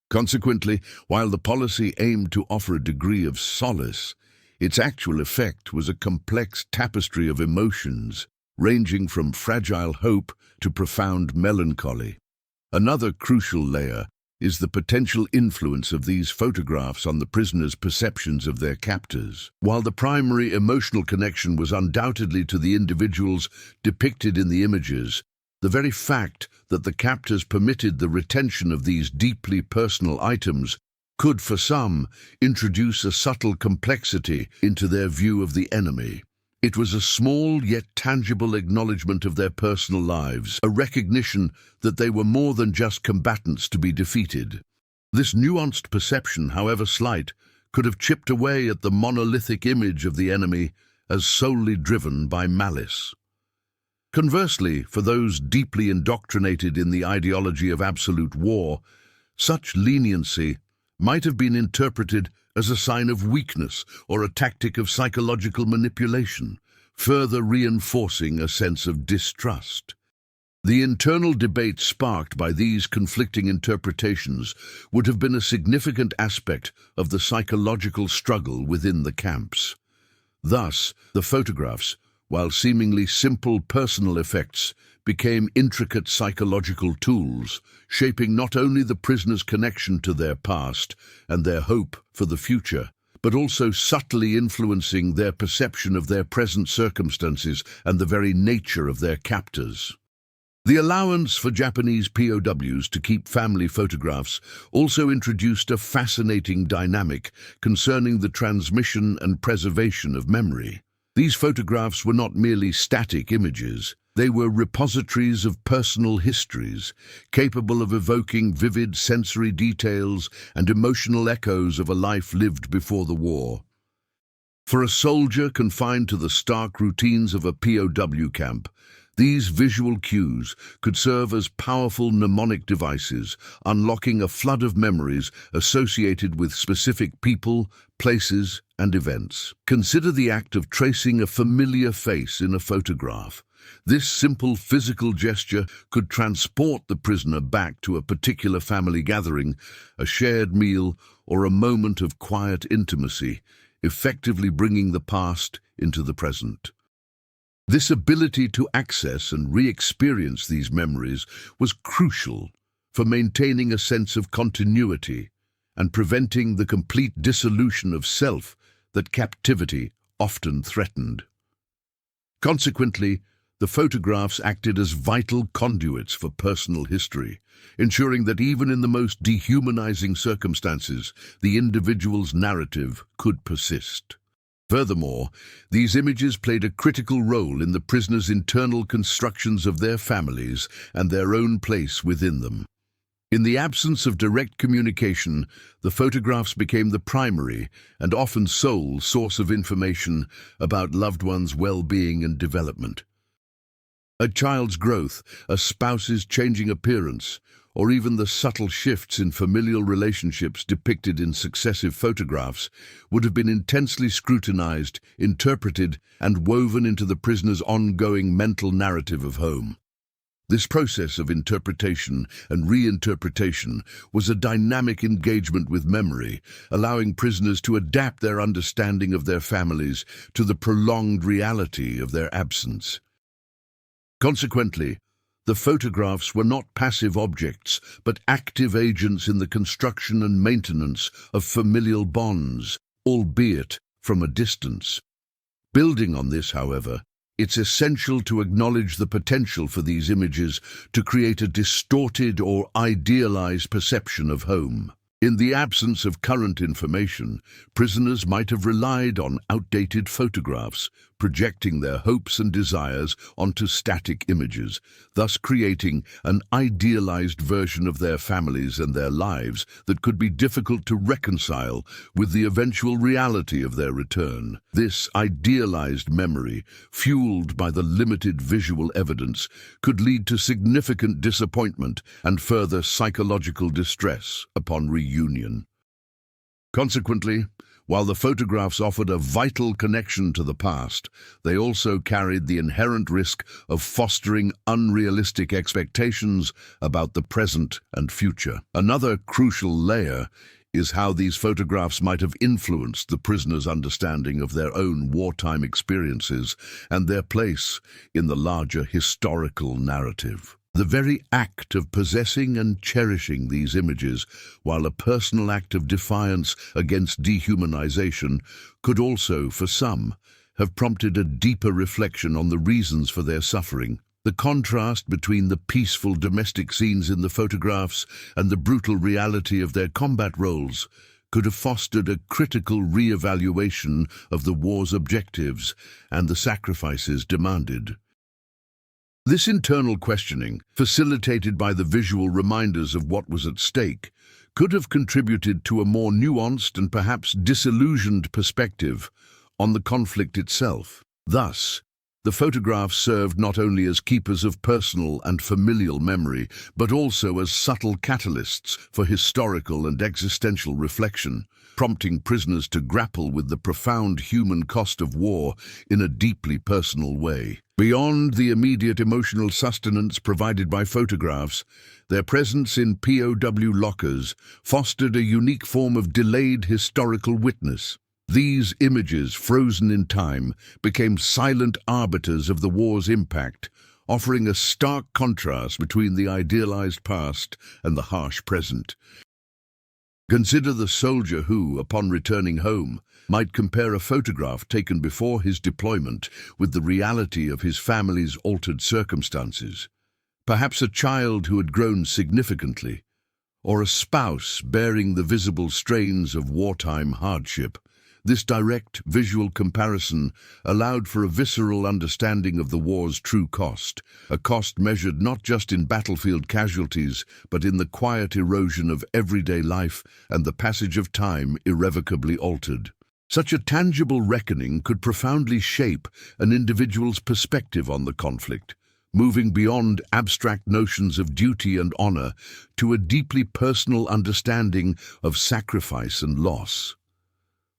Consequently, while the policy aimed to offer a degree of solace, its actual effect was a complex tapestry of emotions, ranging from fragile hope to profound melancholy. Another crucial layer is the potential influence of these photographs on the prisoners' perceptions of their captors. While the primary emotional connection was undoubtedly to the individuals depicted in the images, the very fact that the captors permitted the retention of these deeply personal items could, for some, introduce a subtle complexity into their view of the enemy. It was a small yet tangible acknowledgement of their personal lives, a recognition that they were more than just combatants to be defeated. This nuanced perception, however slight, could have chipped away at the monolithic image of the enemy as solely driven by malice. Conversely, for those deeply indoctrinated in the ideology of absolute war, such leniency might have been interpreted as a sign of weakness or a tactic of psychological manipulation, further reinforcing a sense of distrust. The internal debate sparked by these conflicting interpretations would have been a significant aspect of the psychological struggle within the camps. Thus, the photographs, while seemingly simple personal effects, became intricate psychological tools, shaping not only the prisoners' connection to their past and their hope for the future, but also subtly influencing their perception of their present circumstances and the very nature of their captors. The allowance for Japanese POWs to keep family photographs also introduced a fascinating dynamic concerning the transmission and preservation of memory. These photographs were not merely static images. They were repositories of personal histories, capable of evoking vivid sensory details and emotional echoes of a life lived before the war. For a soldier confined to the stark routines of a POW camp, these visual cues could serve as powerful mnemonic devices, unlocking a flood of memories associated with specific people, places, and events. Consider the act of tracing a familiar face in a photograph. This simple physical gesture could transport the prisoner back to a particular family gathering, a shared meal, or a moment of quiet intimacy, effectively bringing the past into the present. This ability to access and re-experience these memories was crucial for maintaining a sense of continuity and preventing the complete dissolution of self that captivity often threatened. Consequently, the photographs acted as vital conduits for personal history, ensuring that even in the most dehumanizing circumstances, the individual's narrative could persist. Furthermore, these images played a critical role in the prisoners' internal constructions of their families and their own place within them. In the absence of direct communication, the photographs became the primary and often sole source of information about loved ones' well-being and development. A child's growth, a spouse's changing appearance, or even the subtle shifts in familial relationships depicted in successive photographs would have been intensely scrutinized, interpreted, and woven into the prisoner's ongoing mental narrative of home. This process of interpretation and reinterpretation was a dynamic engagement with memory, allowing prisoners to adapt their understanding of their families to the prolonged reality of their absence. Consequently, the photographs were not passive objects, but active agents in the construction and maintenance of familial bonds, albeit from a distance. Building on this, however, it's essential to acknowledge the potential for these images to create a distorted or idealized perception of home. In the absence of current information, prisoners might have relied on outdated photographs, projecting their hopes and desires onto static images, thus creating an idealized version of their families and their lives that could be difficult to reconcile with the eventual reality of their return. This idealized memory, fueled by the limited visual evidence, could lead to significant disappointment and further psychological distress upon reunion. Consequently, while the photographs offered a vital connection to the past, they also carried the inherent risk of fostering unrealistic expectations about the present and future. Another crucial layer is how these photographs might have influenced the prisoners' understanding of their own wartime experiences and their place in the larger historical narrative. The very act of possessing and cherishing these images, while a personal act of defiance against dehumanization, could also, for some, have prompted a deeper reflection on the reasons for their suffering. The contrast between the peaceful domestic scenes in the photographs and the brutal reality of their combat roles could have fostered a critical re-evaluation of the war's objectives and the sacrifices demanded. This internal questioning, facilitated by the visual reminders of what was at stake, could have contributed to a more nuanced and perhaps disillusioned perspective on the conflict itself. Thus, the photographs served not only as keepers of personal and familial memory, but also as subtle catalysts for historical and existential reflection, prompting prisoners to grapple with the profound human cost of war in a deeply personal way. Beyond the immediate emotional sustenance provided by photographs, their presence in POW lockers fostered a unique form of delayed historical witness. These images, frozen in time, became silent arbiters of the war's impact, offering a stark contrast between the idealized past and the harsh present. Consider the soldier who, upon returning home, might compare a photograph taken before his deployment with the reality of his family's altered circumstances. Perhaps a child who had grown significantly, or a spouse bearing the visible strains of wartime hardship. This direct visual comparison allowed for a visceral understanding of the war's true cost, a cost measured not just in battlefield casualties, but in the quiet erosion of everyday life and the passage of time irrevocably altered. Such a tangible reckoning could profoundly shape an individual's perspective on the conflict, moving beyond abstract notions of duty and honor to a deeply personal understanding of sacrifice and loss.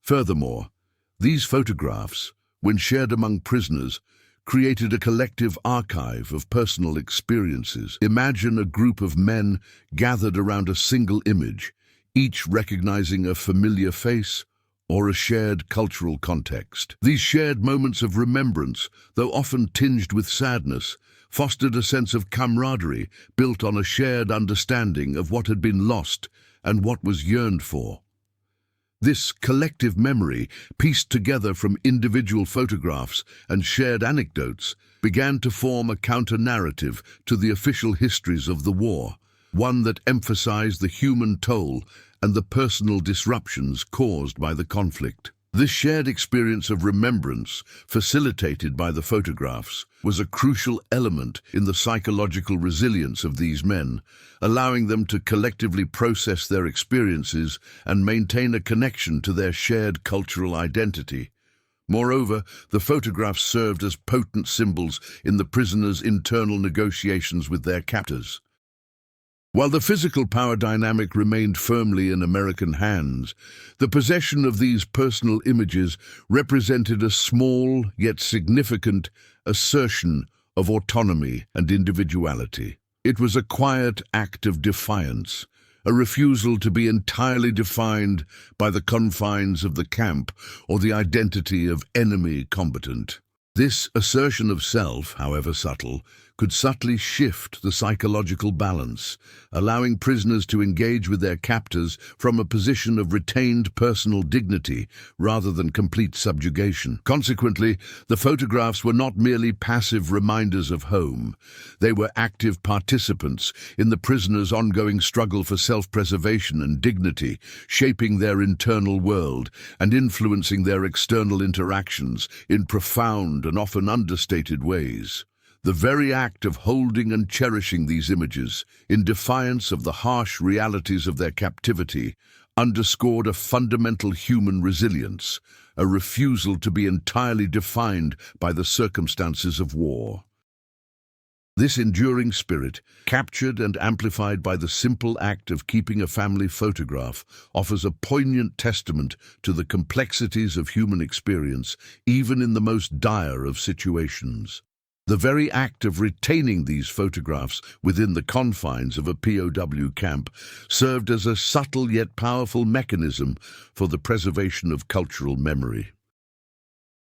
Furthermore, these photographs, when shared among prisoners, created a collective archive of personal experiences. Imagine a group of men gathered around a single image, each recognizing a familiar face or a shared cultural context. These shared moments of remembrance, though often tinged with sadness, fostered a sense of camaraderie built on a shared understanding of what had been lost and what was yearned for. This collective memory, pieced together from individual photographs and shared anecdotes, began to form a counter-narrative to the official histories of the war, one that emphasized the human toll and the personal disruptions caused by the conflict. This shared experience of remembrance, facilitated by the photographs, was a crucial element in the psychological resilience of these men, allowing them to collectively process their experiences and maintain a connection to their shared cultural identity. Moreover, the photographs served as potent symbols in the prisoners' internal negotiations with their captors. While the physical power dynamic remained firmly in American hands, the possession of these personal images represented a small yet significant assertion of autonomy and individuality. It was a quiet act of defiance, a refusal to be entirely defined by the confines of the camp or the identity of enemy combatant. This assertion of self, however subtle, could subtly shift the psychological balance, allowing prisoners to engage with their captors from a position of retained personal dignity rather than complete subjugation. Consequently, the photographs were not merely passive reminders of home. They were active participants in the prisoners' ongoing struggle for self-preservation and dignity, shaping their internal world and influencing their external interactions in profound and often understated ways. The very act of holding and cherishing these images, in defiance of the harsh realities of their captivity, underscored a fundamental human resilience, a refusal to be entirely defined by the circumstances of war. This enduring spirit, captured and amplified by the simple act of keeping a family photograph, offers a poignant testament to the complexities of human experience, even in the most dire of situations. The very act of retaining these photographs within the confines of a POW camp served as a subtle yet powerful mechanism for the preservation of cultural memory.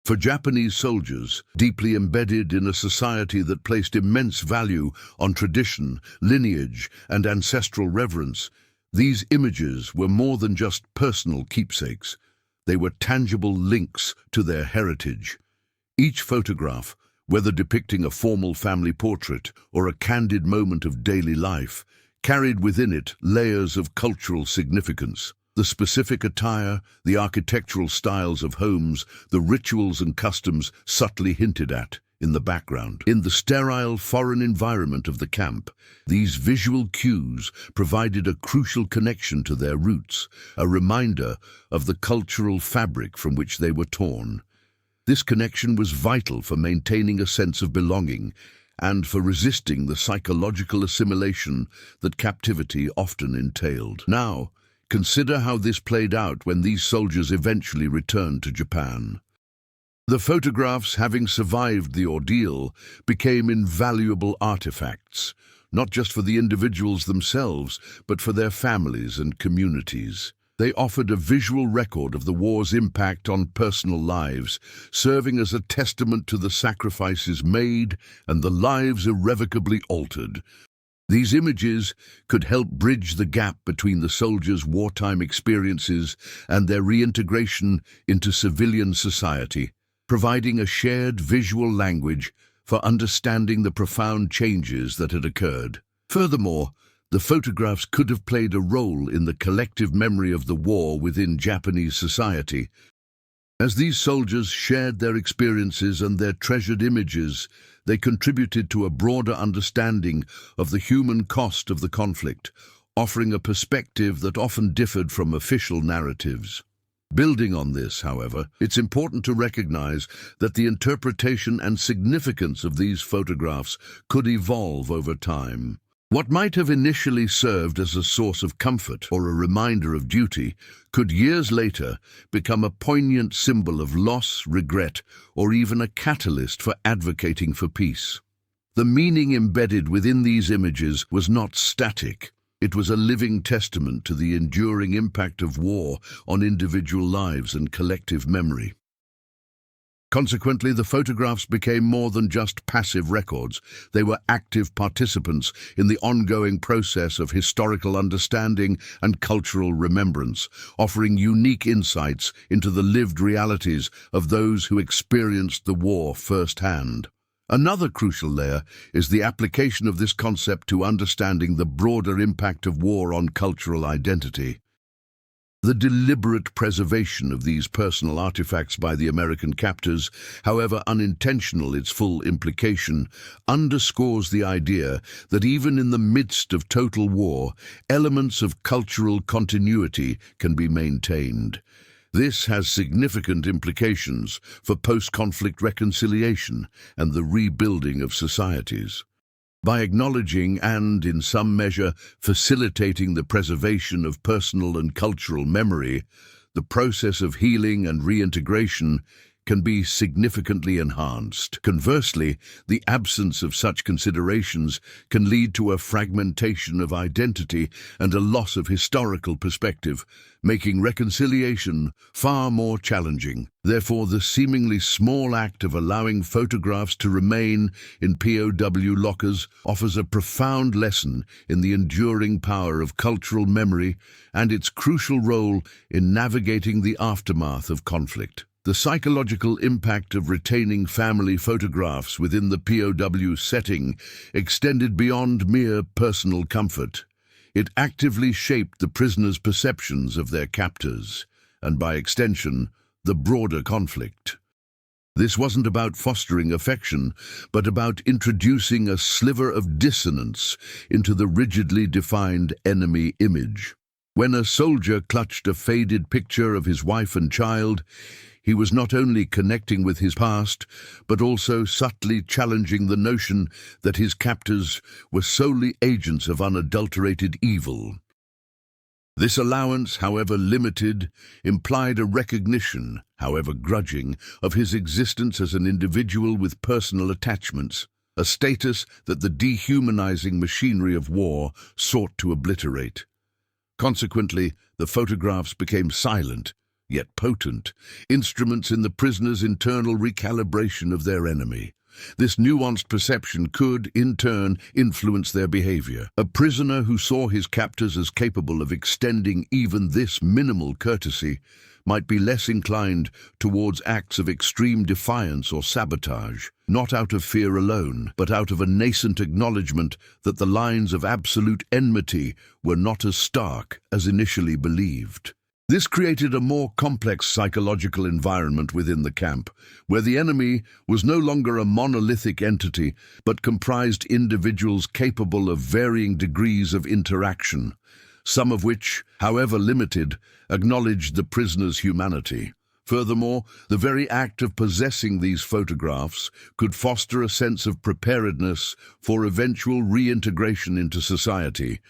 For Japanese soldiers, deeply embedded in a society that placed immense value on tradition, lineage, and ancestral reverence, these images were more than just personal keepsakes. They were tangible links to their heritage. Each photograph, whether depicting a formal family portrait or a candid moment of daily life, carried within it layers of cultural significance. The specific attire, the architectural styles of homes, the rituals and customs subtly hinted at in the background. In the sterile foreign environment of the camp, these visual cues provided a crucial connection to their roots, a reminder of the cultural fabric from which they were torn. This connection was vital for maintaining a sense of belonging and for resisting the psychological assimilation that captivity often entailed. Now, consider how this played out when these soldiers eventually returned to Japan. The photographs, having survived the ordeal, became invaluable artifacts, not just for the individuals themselves, but for their families and communities. They offered a visual record of the war's impact on personal lives, serving as a testament to the sacrifices made and the lives irrevocably altered. These images could help bridge the gap between the soldiers' wartime experiences and their reintegration into civilian society, providing a shared visual language for understanding the profound changes that had occurred. Furthermore, the photographs could have played a role in the collective memory of the war within Japanese society. As these soldiers shared their experiences and their treasured images, they contributed to a broader understanding of the human cost of the conflict, offering a perspective that often differed from official narratives. Building on this, however, it's important to recognize that the interpretation and significance of these photographs could evolve over time. What might have initially served as a source of comfort or a reminder of duty could years later become a poignant symbol of loss, regret, or even a catalyst for advocating for peace. The meaning embedded within these images was not static. It was a living testament to the enduring impact of war on individual lives and collective memory. Consequently, the photographs became more than just passive records. They were active participants in the ongoing process of historical understanding and cultural remembrance, offering unique insights into the lived realities of those who experienced the war firsthand. Another crucial layer is the application of this concept to understanding the broader impact of war on cultural identity. The deliberate preservation of these personal artifacts by the American captors, however unintentional its full implication, underscores the idea that even in the midst of total war, elements of cultural continuity can be maintained. This has significant implications for post-conflict reconciliation and the rebuilding of societies. By acknowledging and, in some measure, facilitating the preservation of personal and cultural memory, the process of healing and reintegration can be significantly enhanced. Conversely, the absence of such considerations can lead to a fragmentation of identity and a loss of historical perspective, making reconciliation far more challenging. Therefore, the seemingly small act of allowing photographs to remain in POW lockers offers a profound lesson in the enduring power of cultural memory and its crucial role in navigating the aftermath of conflict. The psychological impact of retaining family photographs within the POW setting extended beyond mere personal comfort. It actively shaped the prisoners' perceptions of their captors, and by extension, the broader conflict. This wasn't about fostering affection, but about introducing a sliver of dissonance into the rigidly defined enemy image. When a soldier clutched a faded picture of his wife and child, He was not only connecting with his past, but also subtly challenging the notion that his captors were solely agents of unadulterated evil. This allowance, however limited, implied a recognition, however grudging, of his existence as an individual with personal attachments, a status that the dehumanizing machinery of war sought to obliterate. Consequently, the photographs became silent, yet potent, instruments in the prisoner's internal recalibration of their enemy. This nuanced perception could, in turn, influence their behavior. A prisoner who saw his captors as capable of extending even this minimal courtesy might be less inclined towards acts of extreme defiance or sabotage, not out of fear alone, but out of a nascent acknowledgement that the lines of absolute enmity were not as stark as initially believed. This created a more complex psychological environment within the camp, where the enemy was no longer a monolithic entity, but comprised individuals capable of varying degrees of interaction, some of which, however limited, acknowledged the prisoner's humanity. Furthermore, the very act of possessing these photographs could foster a sense of preparedness for eventual reintegration into society.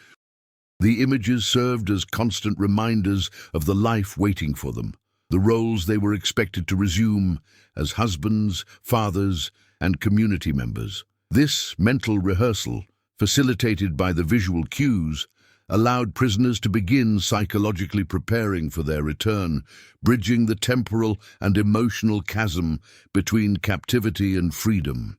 The images served as constant reminders of the life waiting for them, the roles they were expected to resume as husbands, fathers, and community members. This mental rehearsal, facilitated by the visual cues, allowed prisoners to begin psychologically preparing for their return, bridging the temporal and emotional chasm between captivity and freedom.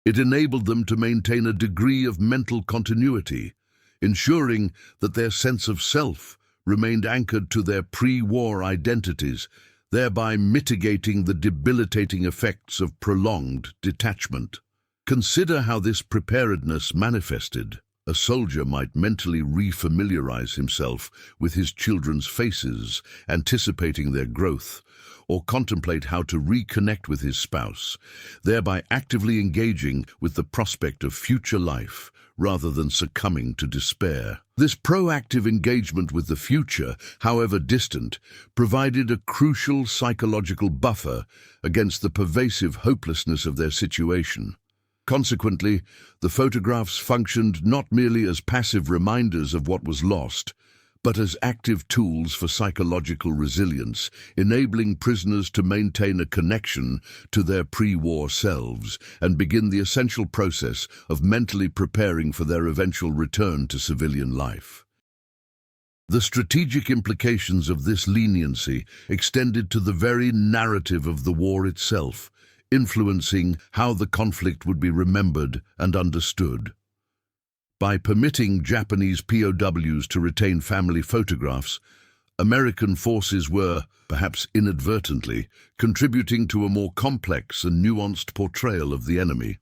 It enabled them to maintain a degree of mental continuity, ensuring that their sense of self remained anchored to their pre-war identities, thereby mitigating the debilitating effects of prolonged detachment. Consider how this preparedness manifested. A soldier might mentally refamiliarize himself with his children's faces, anticipating their growth, or contemplate how to reconnect with his spouse, thereby actively engaging with the prospect of future life rather than succumbing to despair. This proactive engagement with the future, however distant, provided a crucial psychological buffer against the pervasive hopelessness of their situation. Consequently, the photographs functioned not merely as passive reminders of what was lost, but as active tools for psychological resilience, enabling prisoners to maintain a connection to their pre-war selves and begin the essential process of mentally preparing for their eventual return to civilian life. The strategic implications of this leniency extended to the very narrative of the war itself, influencing how the conflict would be remembered and understood. By permitting Japanese POWs to retain family photographs, American forces were, perhaps inadvertently, contributing to a more complex and nuanced portrayal of the enemy.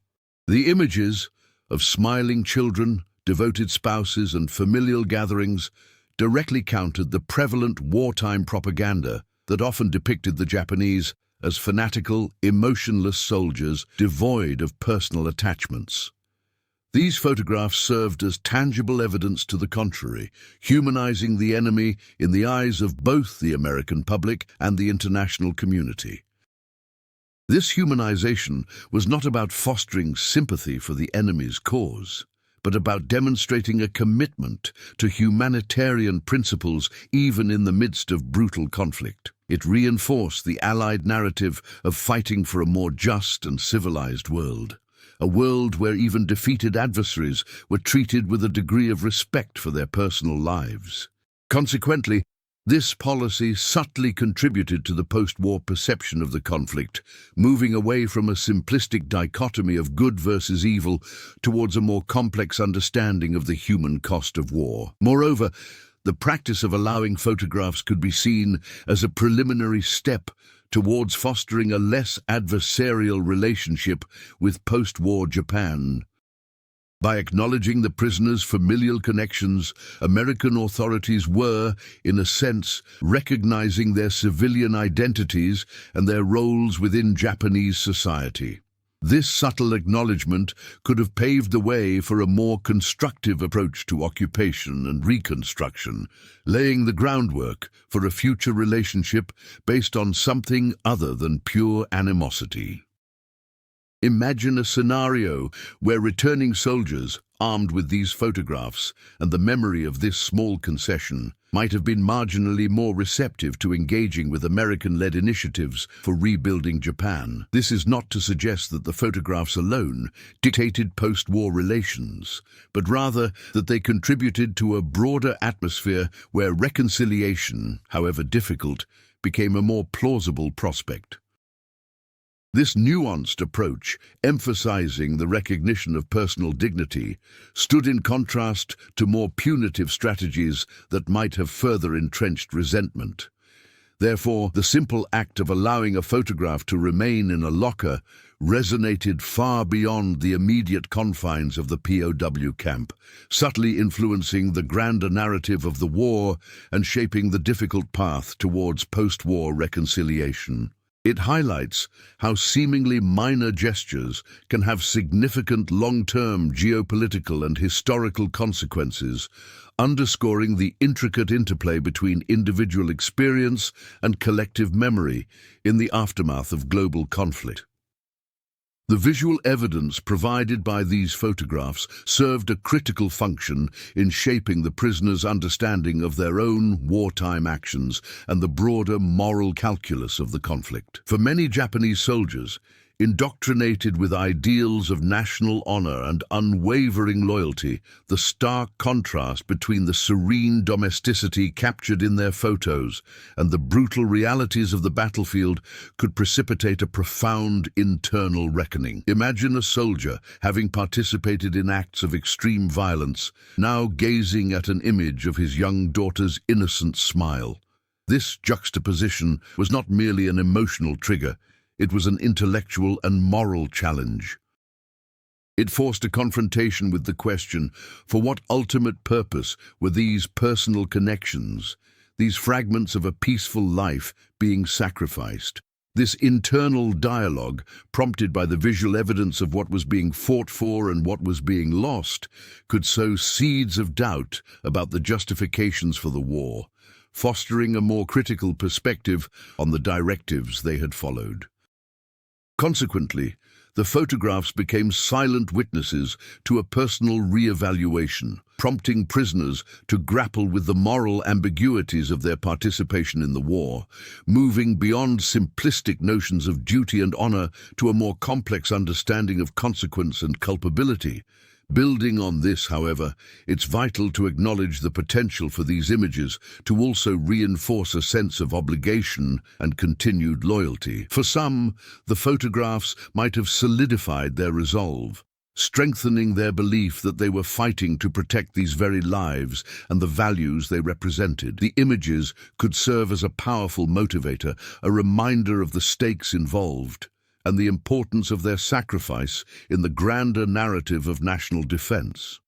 The images of smiling children, devoted spouses, and familial gatherings directly countered the prevalent wartime propaganda that often depicted the Japanese as fanatical, emotionless soldiers devoid of personal attachments. These photographs served as tangible evidence to the contrary, humanizing the enemy in the eyes of both the American public and the international community. This humanization was not about fostering sympathy for the enemy's cause, but about demonstrating a commitment to humanitarian principles even in the midst of brutal conflict. It reinforced the Allied narrative of fighting for a more just and civilized world. A world where even defeated adversaries were treated with a degree of respect for their personal lives. Consequently, this policy subtly contributed to the post-war perception of the conflict, moving away from a simplistic dichotomy of good versus evil towards a more complex understanding of the human cost of war. Moreover, the practice of allowing photographs could be seen as a preliminary step towards fostering a less adversarial relationship with post-war Japan. By acknowledging the prisoners' familial connections, American authorities were, in a sense, recognizing their civilian identities and their roles within Japanese society. This subtle acknowledgement could have paved the way for a more constructive approach to occupation and reconstruction, laying the groundwork for a future relationship based on something other than pure animosity. Imagine a scenario where returning soldiers, armed with these photographs and the memory of this small concession, might have been marginally more receptive to engaging with American-led initiatives for rebuilding Japan. This is not to suggest that the photographs alone dictated post-war relations, but rather that they contributed to a broader atmosphere where reconciliation, however difficult, became a more plausible prospect. This nuanced approach, emphasizing the recognition of personal dignity, stood in contrast to more punitive strategies that might have further entrenched resentment. Therefore, the simple act of allowing a photograph to remain in a locker resonated far beyond the immediate confines of the POW camp, subtly influencing the grander narrative of the war and shaping the difficult path towards post-war reconciliation. It highlights how seemingly minor gestures can have significant long-term geopolitical and historical consequences, underscoring the intricate interplay between individual experience and collective memory in the aftermath of global conflict. The visual evidence provided by these photographs served a critical function in shaping the prisoners' understanding of their own wartime actions and the broader moral calculus of the conflict. For many Japanese soldiers, indoctrinated with ideals of national honor and unwavering loyalty, the stark contrast between the serene domesticity captured in their photos and the brutal realities of the battlefield could precipitate a profound internal reckoning. Imagine a soldier, having participated in acts of extreme violence, now gazing at an image of his young daughter's innocent smile. This juxtaposition was not merely an emotional trigger, it was an intellectual and moral challenge. It forced a confrontation with the question, for what ultimate purpose were these personal connections, these fragments of a peaceful life, being sacrificed? This internal dialogue, prompted by the visual evidence of what was being fought for and what was being lost, could sow seeds of doubt about the justifications for the war, fostering a more critical perspective on the directives they had followed. Consequently, the photographs became silent witnesses to a personal re-evaluation, prompting prisoners to grapple with the moral ambiguities of their participation in the war, moving beyond simplistic notions of duty and honor to a more complex understanding of consequence and culpability. Building on this, however, it's vital to acknowledge the potential for these images to also reinforce a sense of obligation and continued loyalty. For some, the photographs might have solidified their resolve, strengthening their belief that they were fighting to protect these very lives and the values they represented. The images could serve as a powerful motivator, a reminder of the stakes involved, and the importance of their sacrifice in the grander narrative of national defense.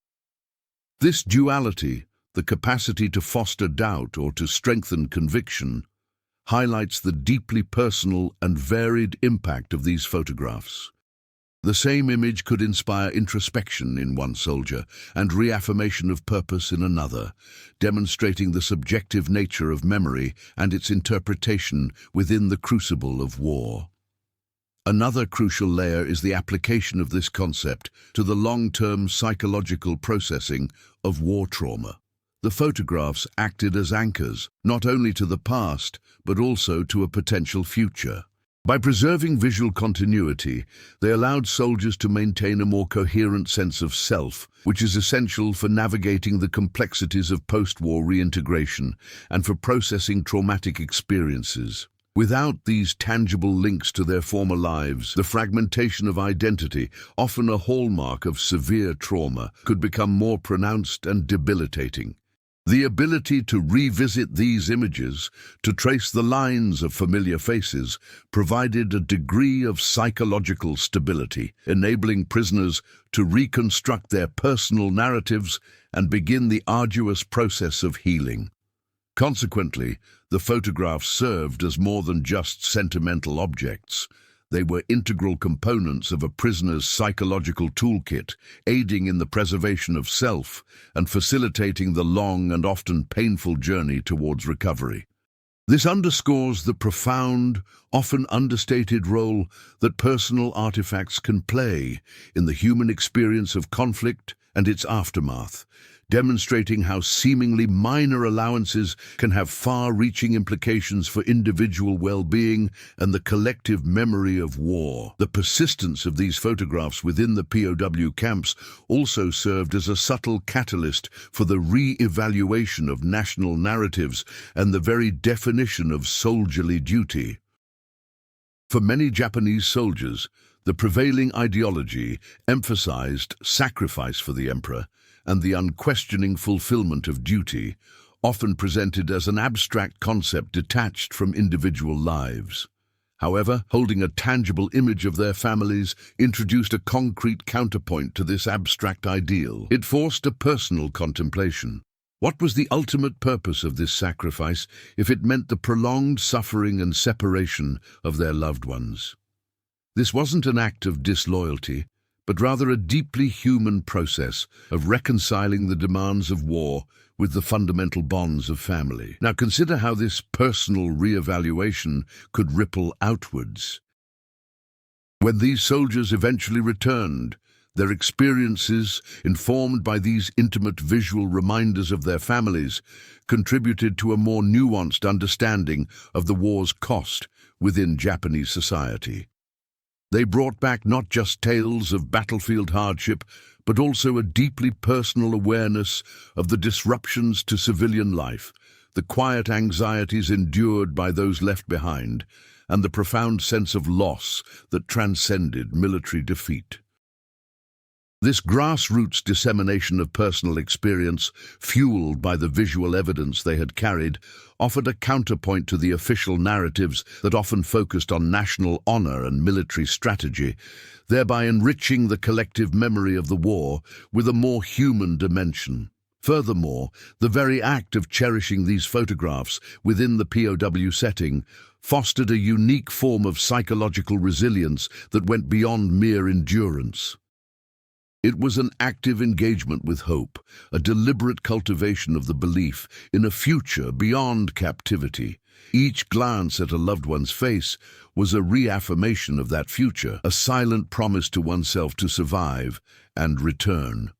This duality, the capacity to foster doubt or to strengthen conviction, highlights the deeply personal and varied impact of these photographs. The same image could inspire introspection in one soldier and reaffirmation of purpose in another, demonstrating the subjective nature of memory and its interpretation within the crucible of war. Another crucial layer is the application of this concept to the long-term psychological processing of war trauma. The photographs acted as anchors, not only to the past, but also to a potential future. By preserving visual continuity, they allowed soldiers to maintain a more coherent sense of self, which is essential for navigating the complexities of post-war reintegration and for processing traumatic experiences. Without these tangible links to their former lives, the fragmentation of identity, often a hallmark of severe trauma, could become more pronounced and debilitating. The ability to revisit these images, to trace the lines of familiar faces, provided a degree of psychological stability, enabling prisoners to reconstruct their personal narratives and begin the arduous process of healing. Consequently, the photographs served as more than just sentimental objects. They were integral components of a prisoner's psychological toolkit, aiding in the preservation of self and facilitating the long and often painful journey towards recovery. This underscores the profound, often understated role that personal artifacts can play in the human experience of conflict and its aftermath, demonstrating how seemingly minor allowances can have far-reaching implications for individual well-being and the collective memory of war. The persistence of these photographs within the POW camps also served as a subtle catalyst for the re-evaluation of national narratives and the very definition of soldierly duty. For many Japanese soldiers, the prevailing ideology emphasized sacrifice for the emperor and the unquestioning fulfillment of duty, often presented as an abstract concept detached from individual lives. However, holding a tangible image of their families introduced a concrete counterpoint to this abstract ideal. It forced a personal contemplation. What was the ultimate purpose of this sacrifice if it meant the prolonged suffering and separation of their loved ones? This wasn't an act of disloyalty, but rather a deeply human process of reconciling the demands of war with the fundamental bonds of family. Now consider how this personal re-evaluation could ripple outwards. When these soldiers eventually returned, their experiences, informed by these intimate visual reminders of their families, contributed to a more nuanced understanding of the war's cost within Japanese society. They brought back not just tales of battlefield hardship, but also a deeply personal awareness of the disruptions to civilian life, the quiet anxieties endured by those left behind, and the profound sense of loss that transcended military defeat. This grassroots dissemination of personal experience, fueled by the visual evidence they had carried, offered a counterpoint to the official narratives that often focused on national honor and military strategy, thereby enriching the collective memory of the war with a more human dimension. Furthermore, the very act of cherishing these photographs within the POW setting fostered a unique form of psychological resilience that went beyond mere endurance. It was an active engagement with hope, a deliberate cultivation of the belief in a future beyond captivity. Each glance at a loved one's face was a reaffirmation of that future, a silent promise to oneself to survive and return.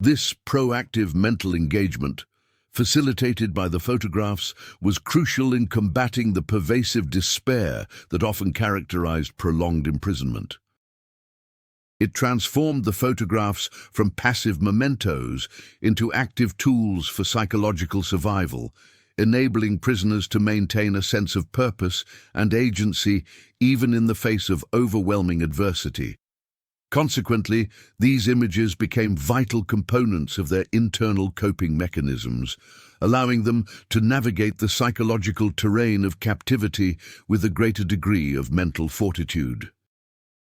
This proactive mental engagement, facilitated by the photographs, was crucial in combating the pervasive despair that often characterized prolonged imprisonment. It transformed the photographs from passive mementos into active tools for psychological survival, enabling prisoners to maintain a sense of purpose and agency even in the face of overwhelming adversity. Consequently, these images became vital components of their internal coping mechanisms, allowing them to navigate the psychological terrain of captivity with a greater degree of mental fortitude.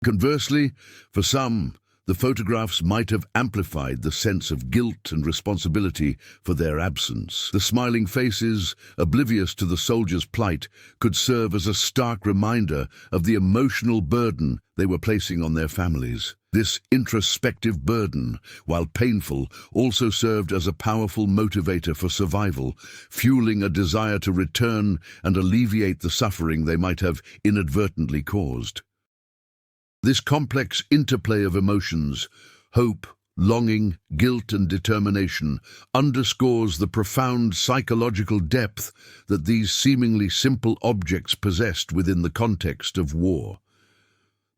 Conversely, for some, the photographs might have amplified the sense of guilt and responsibility for their absence. The smiling faces, oblivious to the soldiers' plight, could serve as a stark reminder of the emotional burden they were placing on their families. This introspective burden, while painful, also served as a powerful motivator for survival, fueling a desire to return and alleviate the suffering they might have inadvertently caused. This complex interplay of emotions, hope, longing, guilt, and determination, underscores the profound psychological depth that these seemingly simple objects possessed within the context of war.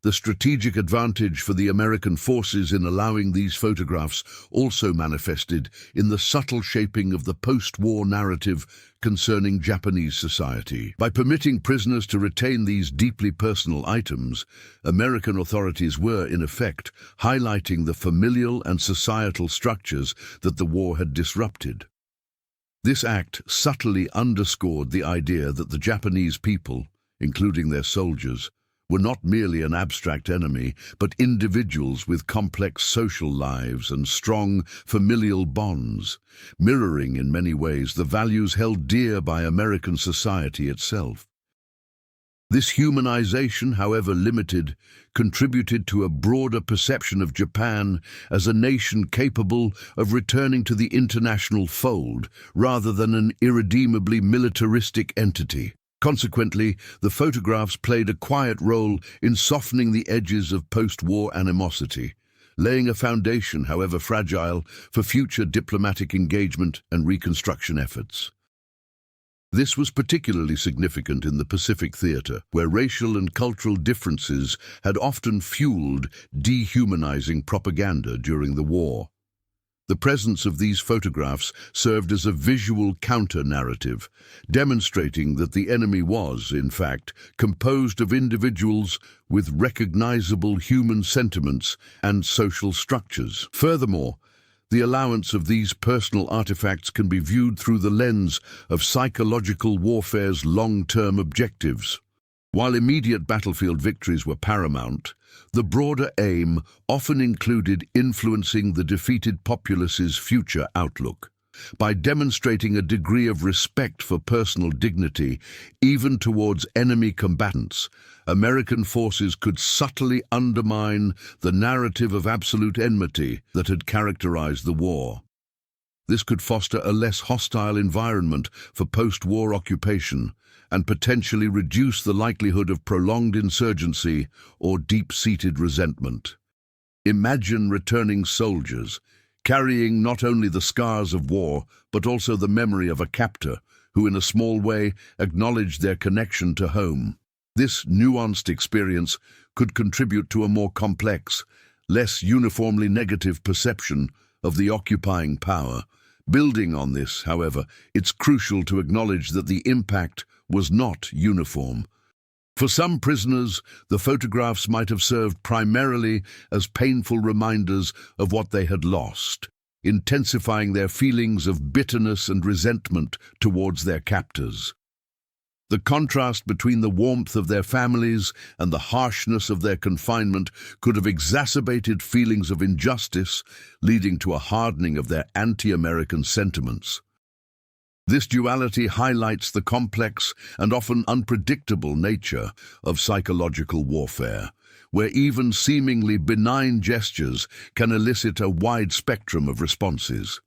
The strategic advantage for the American forces in allowing these photographs also manifested in the subtle shaping of the post-war narrative concerning Japanese society. By permitting prisoners to retain these deeply personal items, American authorities were, in effect, highlighting the familial and societal structures that the war had disrupted. This act subtly underscored the idea that the Japanese people, including their soldiers, were not merely an abstract enemy, but individuals with complex social lives and strong familial bonds, mirroring in many ways the values held dear by American society itself. This humanization, however limited, contributed to a broader perception of Japan as a nation capable of returning to the international fold rather than an irredeemably militaristic entity. Consequently, the photographs played a quiet role in softening the edges of post-war animosity, laying a foundation, however fragile, for future diplomatic engagement and reconstruction efforts. This was particularly significant in the Pacific theater, where racial and cultural differences had often fueled dehumanizing propaganda during the war. The presence of these photographs served as a visual counter-narrative, demonstrating that the enemy was, in fact, composed of individuals with recognizable human sentiments and social structures. Furthermore, the allowance of these personal artifacts can be viewed through the lens of psychological warfare's long-term objectives. While immediate battlefield victories were paramount, the broader aim often included influencing the defeated populace's future outlook. By demonstrating a degree of respect for personal dignity, even towards enemy combatants, American forces could subtly undermine the narrative of absolute enmity that had characterized the war. This could foster a less hostile environment for post-war occupation and potentially reduce the likelihood of prolonged insurgency or deep-seated resentment. Imagine returning soldiers, carrying not only the scars of war, but also the memory of a captor who in a small way acknowledged their connection to home. This nuanced experience could contribute to a more complex, less uniformly negative perception of the occupying power. Building on this, however, it's crucial to acknowledge that the impact was not uniform. For some prisoners, the photographs might have served primarily as painful reminders of what they had lost, intensifying their feelings of bitterness and resentment towards their captors. The contrast between the warmth of their families and the harshness of their confinement could have exacerbated feelings of injustice, leading to a hardening of their anti-American sentiments. This duality highlights the complex and often unpredictable nature of psychological warfare, where even seemingly benign gestures can elicit a wide spectrum of responses.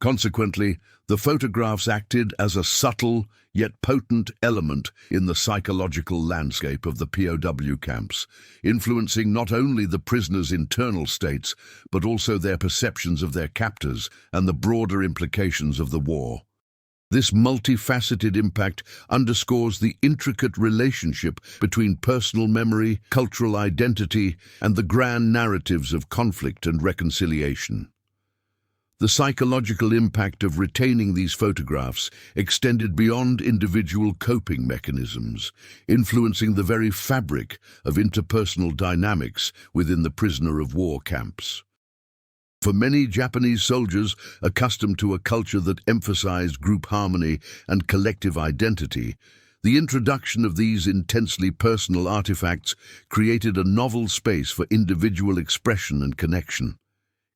Consequently, the photographs acted as a subtle yet potent element in the psychological landscape of the POW camps, influencing not only the prisoners' internal states, but also their perceptions of their captors and the broader implications of the war. This multifaceted impact underscores the intricate relationship between personal memory, cultural identity, and the grand narratives of conflict and reconciliation. The psychological impact of retaining these photographs extended beyond individual coping mechanisms, influencing the very fabric of interpersonal dynamics within the prisoner of war camps. For many Japanese soldiers accustomed to a culture that emphasized group harmony and collective identity, the introduction of these intensely personal artifacts created a novel space for individual expression and connection.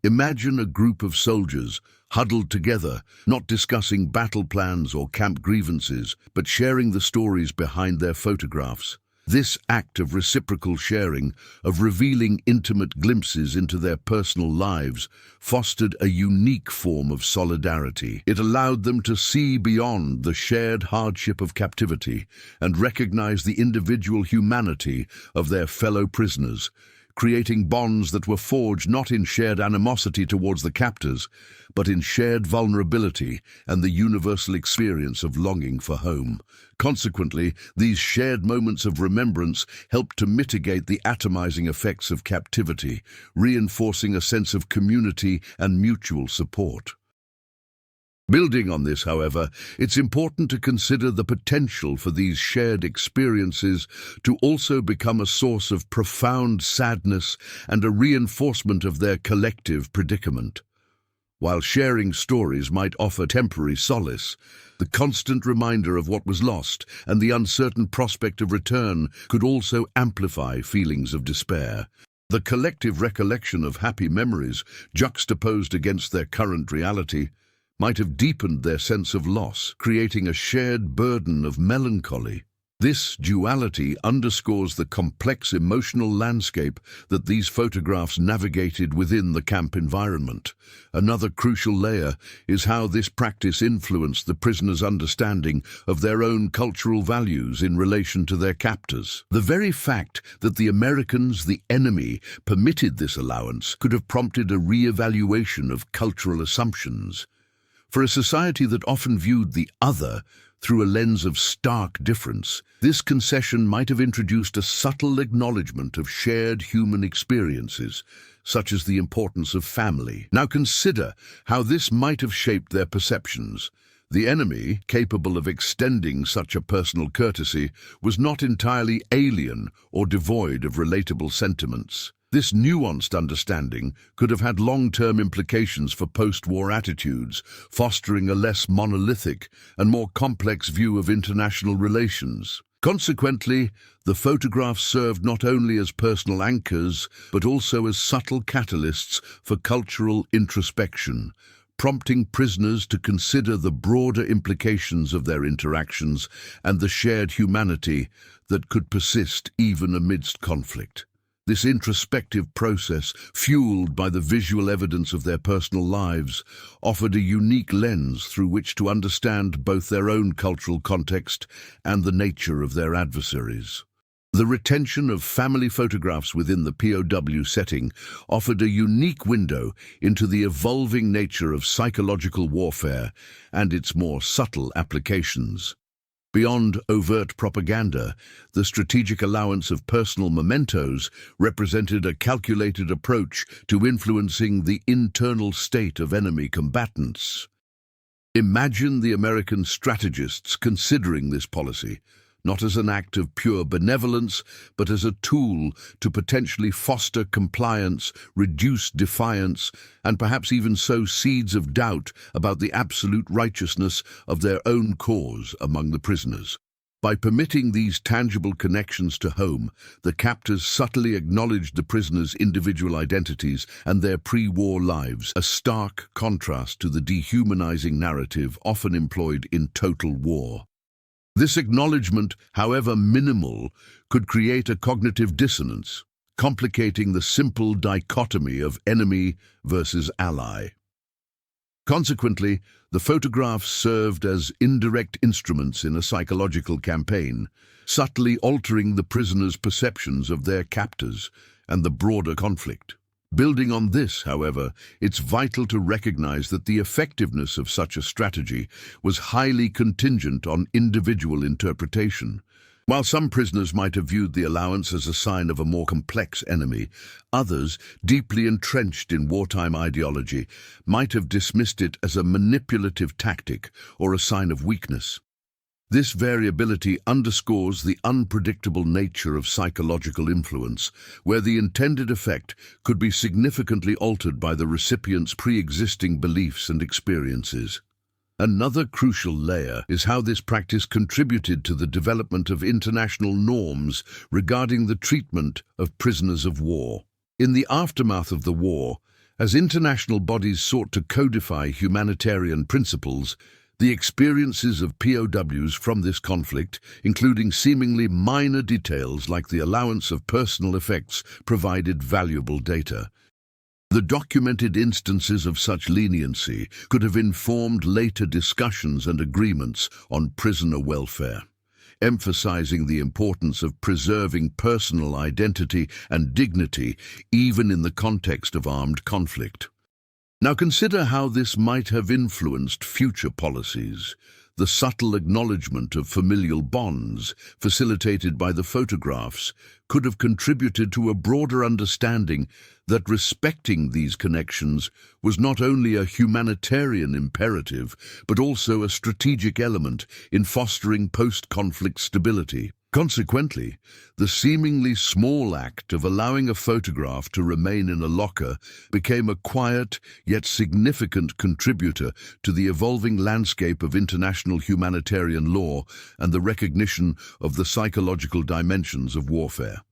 Imagine a group of soldiers huddled together, not discussing battle plans or camp grievances, but sharing the stories behind their photographs. This act of reciprocal sharing, of revealing intimate glimpses into their personal lives, fostered a unique form of solidarity. It allowed them to see beyond the shared hardship of captivity and recognize the individual humanity of their fellow prisoners, creating bonds that were forged not in shared animosity towards the captors, but in shared vulnerability and the universal experience of longing for home. Consequently, these shared moments of remembrance helped to mitigate the atomizing effects of captivity, reinforcing a sense of community and mutual support. Building on this, however, it's important to consider the potential for these shared experiences to also become a source of profound sadness and a reinforcement of their collective predicament. While sharing stories might offer temporary solace, the constant reminder of what was lost and the uncertain prospect of return could also amplify feelings of despair. The collective recollection of happy memories, juxtaposed against their current reality, might have deepened their sense of loss, creating a shared burden of melancholy. This duality underscores the complex emotional landscape that these photographs navigated within the camp environment. Another crucial layer is how this practice influenced the prisoners' understanding of their own cultural values in relation to their captors. The very fact that the Americans, the enemy, permitted this allowance could have prompted a re-evaluation of cultural assumptions. For a society that often viewed the other through a lens of stark difference, this concession might have introduced a subtle acknowledgement of shared human experiences, such as the importance of family. Now consider how this might have shaped their perceptions. The enemy, capable of extending such a personal courtesy, was not entirely alien or devoid of relatable sentiments. This nuanced understanding could have had long-term implications for post-war attitudes, fostering a less monolithic and more complex view of international relations. Consequently, the photographs served not only as personal anchors, but also as subtle catalysts for cultural introspection, prompting prisoners to consider the broader implications of their interactions and the shared humanity that could persist even amidst conflict. This introspective process, fueled by the visual evidence of their personal lives, offered a unique lens through which to understand both their own cultural context and the nature of their adversaries. The retention of family photographs within the POW setting offered a unique window into the evolving nature of psychological warfare and its more subtle applications. Beyond overt propaganda, the strategic allowance of personal mementos represented a calculated approach to influencing the internal state of enemy combatants. Imagine the American strategists considering this policy, not as an act of pure benevolence, but as a tool to potentially foster compliance, reduce defiance, and perhaps even sow seeds of doubt about the absolute righteousness of their own cause among the prisoners. By permitting these tangible connections to home, the captors subtly acknowledged the prisoners' individual identities and their pre-war lives, a stark contrast to the dehumanizing narrative often employed in total war. This acknowledgement, however minimal, could create a cognitive dissonance, complicating the simple dichotomy of enemy versus ally. Consequently, the photographs served as indirect instruments in a psychological campaign, subtly altering the prisoners' perceptions of their captors and the broader conflict. Building on this, however, it's vital to recognize that the effectiveness of such a strategy was highly contingent on individual interpretation. While some prisoners might have viewed the allowance as a sign of a more complex enemy, others, deeply entrenched in wartime ideology, might have dismissed it as a manipulative tactic or a sign of weakness. This variability underscores the unpredictable nature of psychological influence, where the intended effect could be significantly altered by the recipient's pre-existing beliefs and experiences. Another crucial layer is how this practice contributed to the development of international norms regarding the treatment of prisoners of war. In the aftermath of the war, as international bodies sought to codify humanitarian principles, the experiences of POWs from this conflict, including seemingly minor details like the allowance of personal effects, provided valuable data. The documented instances of such leniency could have informed later discussions and agreements on prisoner welfare, emphasizing the importance of preserving personal identity and dignity even in the context of armed conflict. Now consider how this might have influenced future policies. The subtle acknowledgement of familial bonds, facilitated by the photographs, could have contributed to a broader understanding that respecting these connections was not only a humanitarian imperative, but also a strategic element in fostering post-conflict stability. Consequently, the seemingly small act of allowing a photograph to remain in a locker became a quiet yet significant contributor to the evolving landscape of international humanitarian law and the recognition of the psychological dimensions of warfare.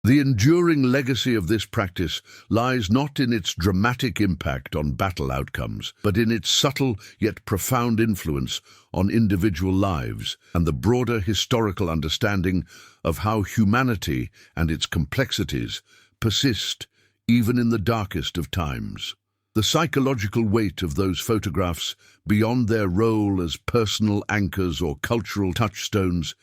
The enduring legacy of this practice lies not in its dramatic impact on battle outcomes, but in its subtle yet profound influence on individual lives and the broader historical understanding of how humanity and its complexities persist even in the darkest of times. The psychological weight of those photographs, beyond their role as personal anchors or cultural touchstones,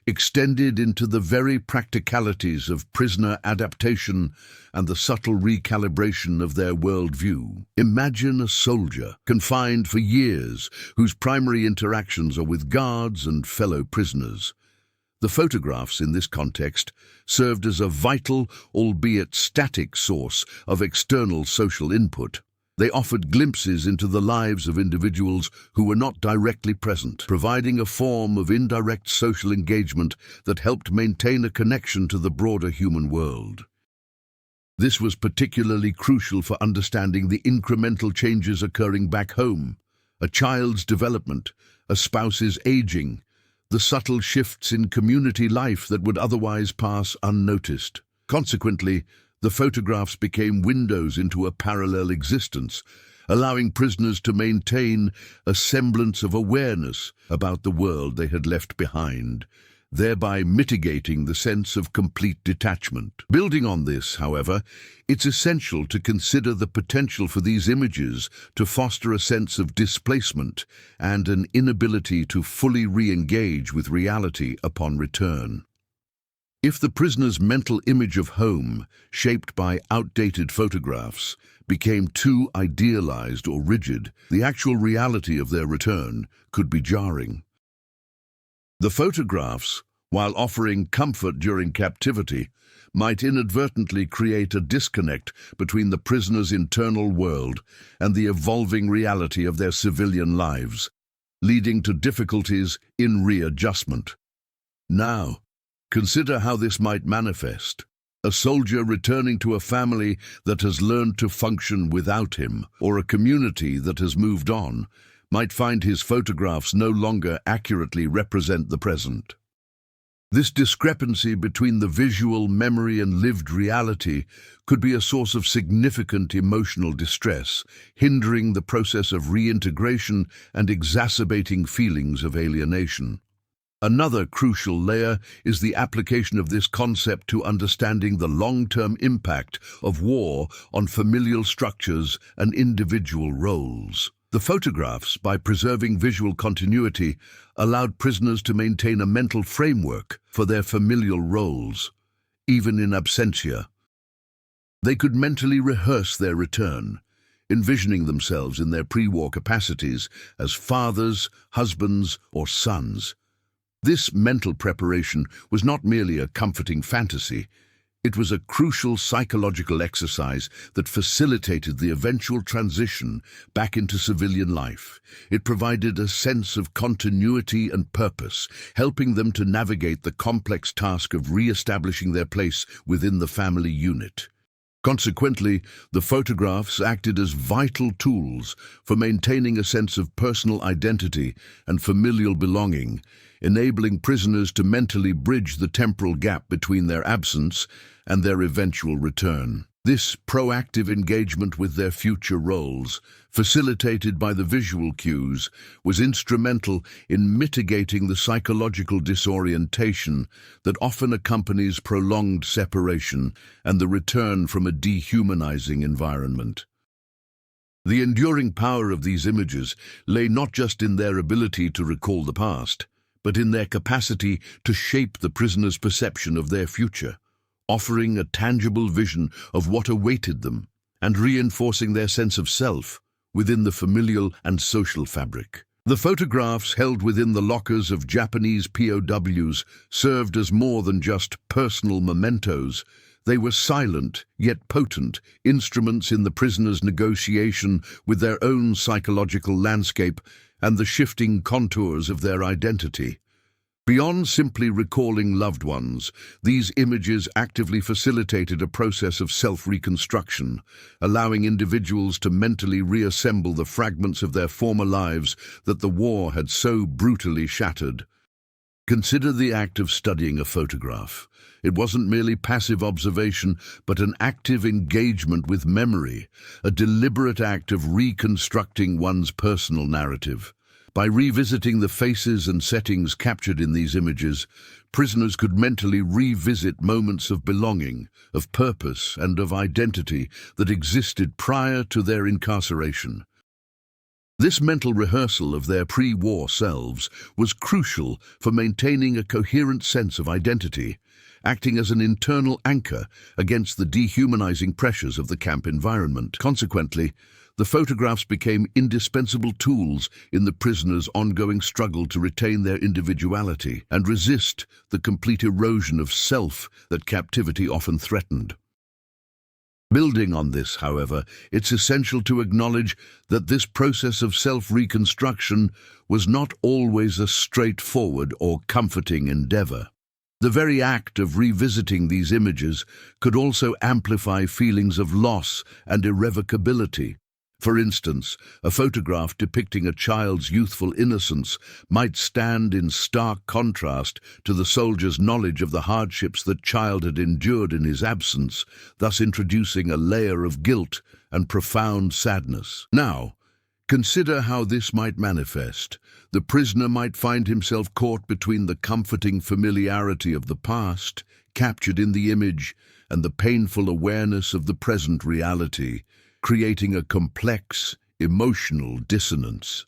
extended into the very practicalities of prisoner adaptation and the subtle recalibration of their worldview. Imagine a soldier, confined for years, whose primary interactions are with guards and fellow prisoners. The photographs in this context served as a vital, albeit static, source of external social input. They offered glimpses into the lives of individuals who were not directly present, providing a form of indirect social engagement that helped maintain a connection to the broader human world. This was particularly crucial for understanding the incremental changes occurring back home: a child's development, a spouse's aging, the subtle shifts in community life that would otherwise pass unnoticed. Consequently, the photographs became windows into a parallel existence, allowing prisoners to maintain a semblance of awareness about the world they had left behind, thereby mitigating the sense of complete detachment. Building on this, however, it's essential to consider the potential for these images to foster a sense of displacement and an inability to fully re-engage with reality upon return. If the prisoner's mental image of home, shaped by outdated photographs, became too idealized or rigid, the actual reality of their return could be jarring. The photographs, while offering comfort during captivity, might inadvertently create a disconnect between the prisoner's internal world and the evolving reality of their civilian lives, leading to difficulties in readjustment. Now, consider how this might manifest. A soldier returning to a family that has learned to function without him, or a community that has moved on, might find his photographs no longer accurately represent the present. This discrepancy between the visual memory and lived reality could be a source of significant emotional distress, hindering the process of reintegration and exacerbating feelings of alienation. Another crucial layer is the application of this concept to understanding the long-term impact of war on familial structures and individual roles. The photographs, by preserving visual continuity, allowed prisoners to maintain a mental framework for their familial roles, even in absentia. They could mentally rehearse their return, envisioning themselves in their pre-war capacities as fathers, husbands, or sons. This mental preparation was not merely a comforting fantasy. It was a crucial psychological exercise that facilitated the eventual transition back into civilian life. It provided a sense of continuity and purpose, helping them to navigate the complex task of re-establishing their place within the family unit. Consequently, the photographs acted as vital tools for maintaining a sense of personal identity and familial belonging, enabling prisoners to mentally bridge the temporal gap between their absence and their eventual return. This proactive engagement with their future roles, facilitated by the visual cues, was instrumental in mitigating the psychological disorientation that often accompanies prolonged separation and the return from a dehumanizing environment. The enduring power of these images lay not just in their ability to recall the past, but in their capacity to shape the prisoner's perception of their future, offering a tangible vision of what awaited them and reinforcing their sense of self within the familial and social fabric. The photographs held within the lockers of Japanese POWs served as more than just personal mementos. They were silent, yet potent, instruments in the prisoner's negotiation with their own psychological landscape and the shifting contours of their identity. Beyond simply recalling loved ones, these images actively facilitated a process of self-reconstruction, allowing individuals to mentally reassemble the fragments of their former lives that the war had so brutally shattered. Consider the act of studying a photograph. It wasn't merely passive observation, but an active engagement with memory, a deliberate act of reconstructing one's personal narrative. By revisiting the faces and settings captured in these images, prisoners could mentally revisit moments of belonging, of purpose, and of identity that existed prior to their incarceration. This mental rehearsal of their pre-war selves was crucial for maintaining a coherent sense of identity, acting as an internal anchor against the dehumanizing pressures of the camp environment. Consequently, the photographs became indispensable tools in the prisoners' ongoing struggle to retain their individuality and resist the complete erosion of self that captivity often threatened. Building on this, however, it's essential to acknowledge that this process of self-reconstruction was not always a straightforward or comforting endeavor. The very act of revisiting these images could also amplify feelings of loss and irrevocability. For instance, a photograph depicting a child's youthful innocence might stand in stark contrast to the soldier's knowledge of the hardships that child had endured in his absence, thus introducing a layer of guilt and profound sadness. Now, consider how this might manifest. The prisoner might find himself caught between the comforting familiarity of the past, captured in the image, and the painful awareness of the present reality, creating a complex, emotional dissonance.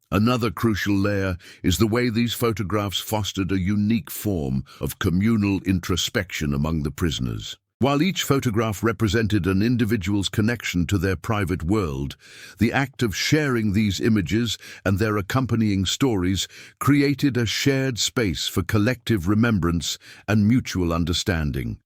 Another crucial layer is the way these photographs fostered a unique form of communal introspection among the prisoners. While each photograph represented an individual's connection to their private world, the act of sharing these images and their accompanying stories created a shared space for collective remembrance and mutual understanding.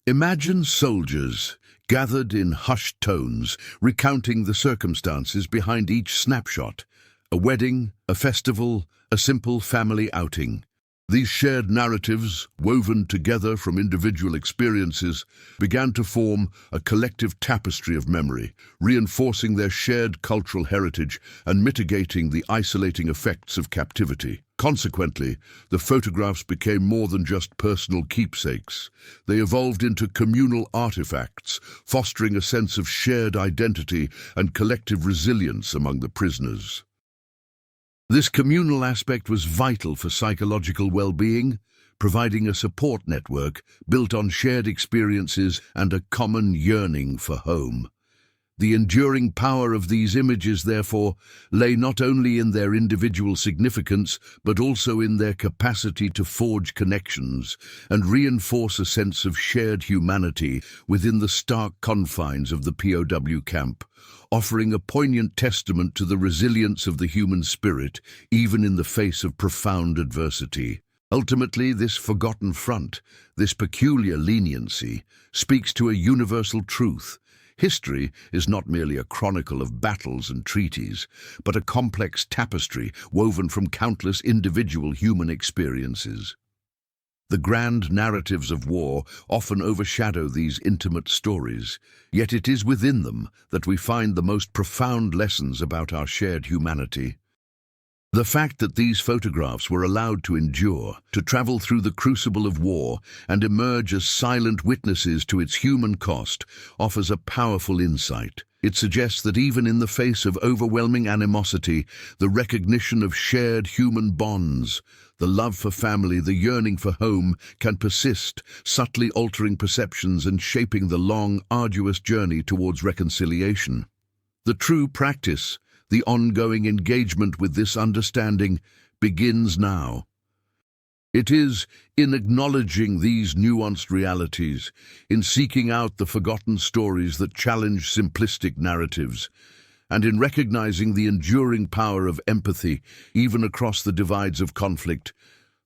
Imagine soldiers gathered in hushed tones, recounting the circumstances behind each snapshot: a wedding, a festival, a simple family outing. These shared narratives, woven together from individual experiences, began to form a collective tapestry of memory, reinforcing their shared cultural heritage and mitigating the isolating effects of captivity. Consequently, the photographs became more than just personal keepsakes. They evolved into communal artifacts, fostering a sense of shared identity and collective resilience among the prisoners. This communal aspect was vital for psychological well-being, providing a support network built on shared experiences and a common yearning for home. The enduring power of these images, therefore, lay not only in their individual significance, but also in their capacity to forge connections and reinforce a sense of shared humanity within the stark confines of the POW camp, offering a poignant testament to the resilience of the human spirit, even in the face of profound adversity. Ultimately, this forgotten front, this peculiar leniency, speaks to a universal truth. History is not merely a chronicle of battles and treaties, but a complex tapestry woven from countless individual human experiences. The grand narratives of war often overshadow these intimate stories, yet it is within them that we find the most profound lessons about our shared humanity. The fact that these photographs were allowed to endure, to travel through the crucible of war and emerge as silent witnesses to its human cost, offers a powerful insight. It suggests that even in the face of overwhelming animosity, the recognition of shared human bonds, the love for family, the yearning for home, can persist, subtly altering perceptions and shaping the long, arduous journey towards reconciliation. The true practice, the ongoing engagement with this understanding, begins now. It is in acknowledging these nuanced realities, in seeking out the forgotten stories that challenge simplistic narratives, and in recognizing the enduring power of empathy, even across the divides of conflict,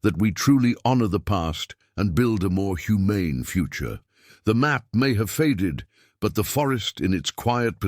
that we truly honor the past and build a more humane future. The map may have faded, but the forest in its quiet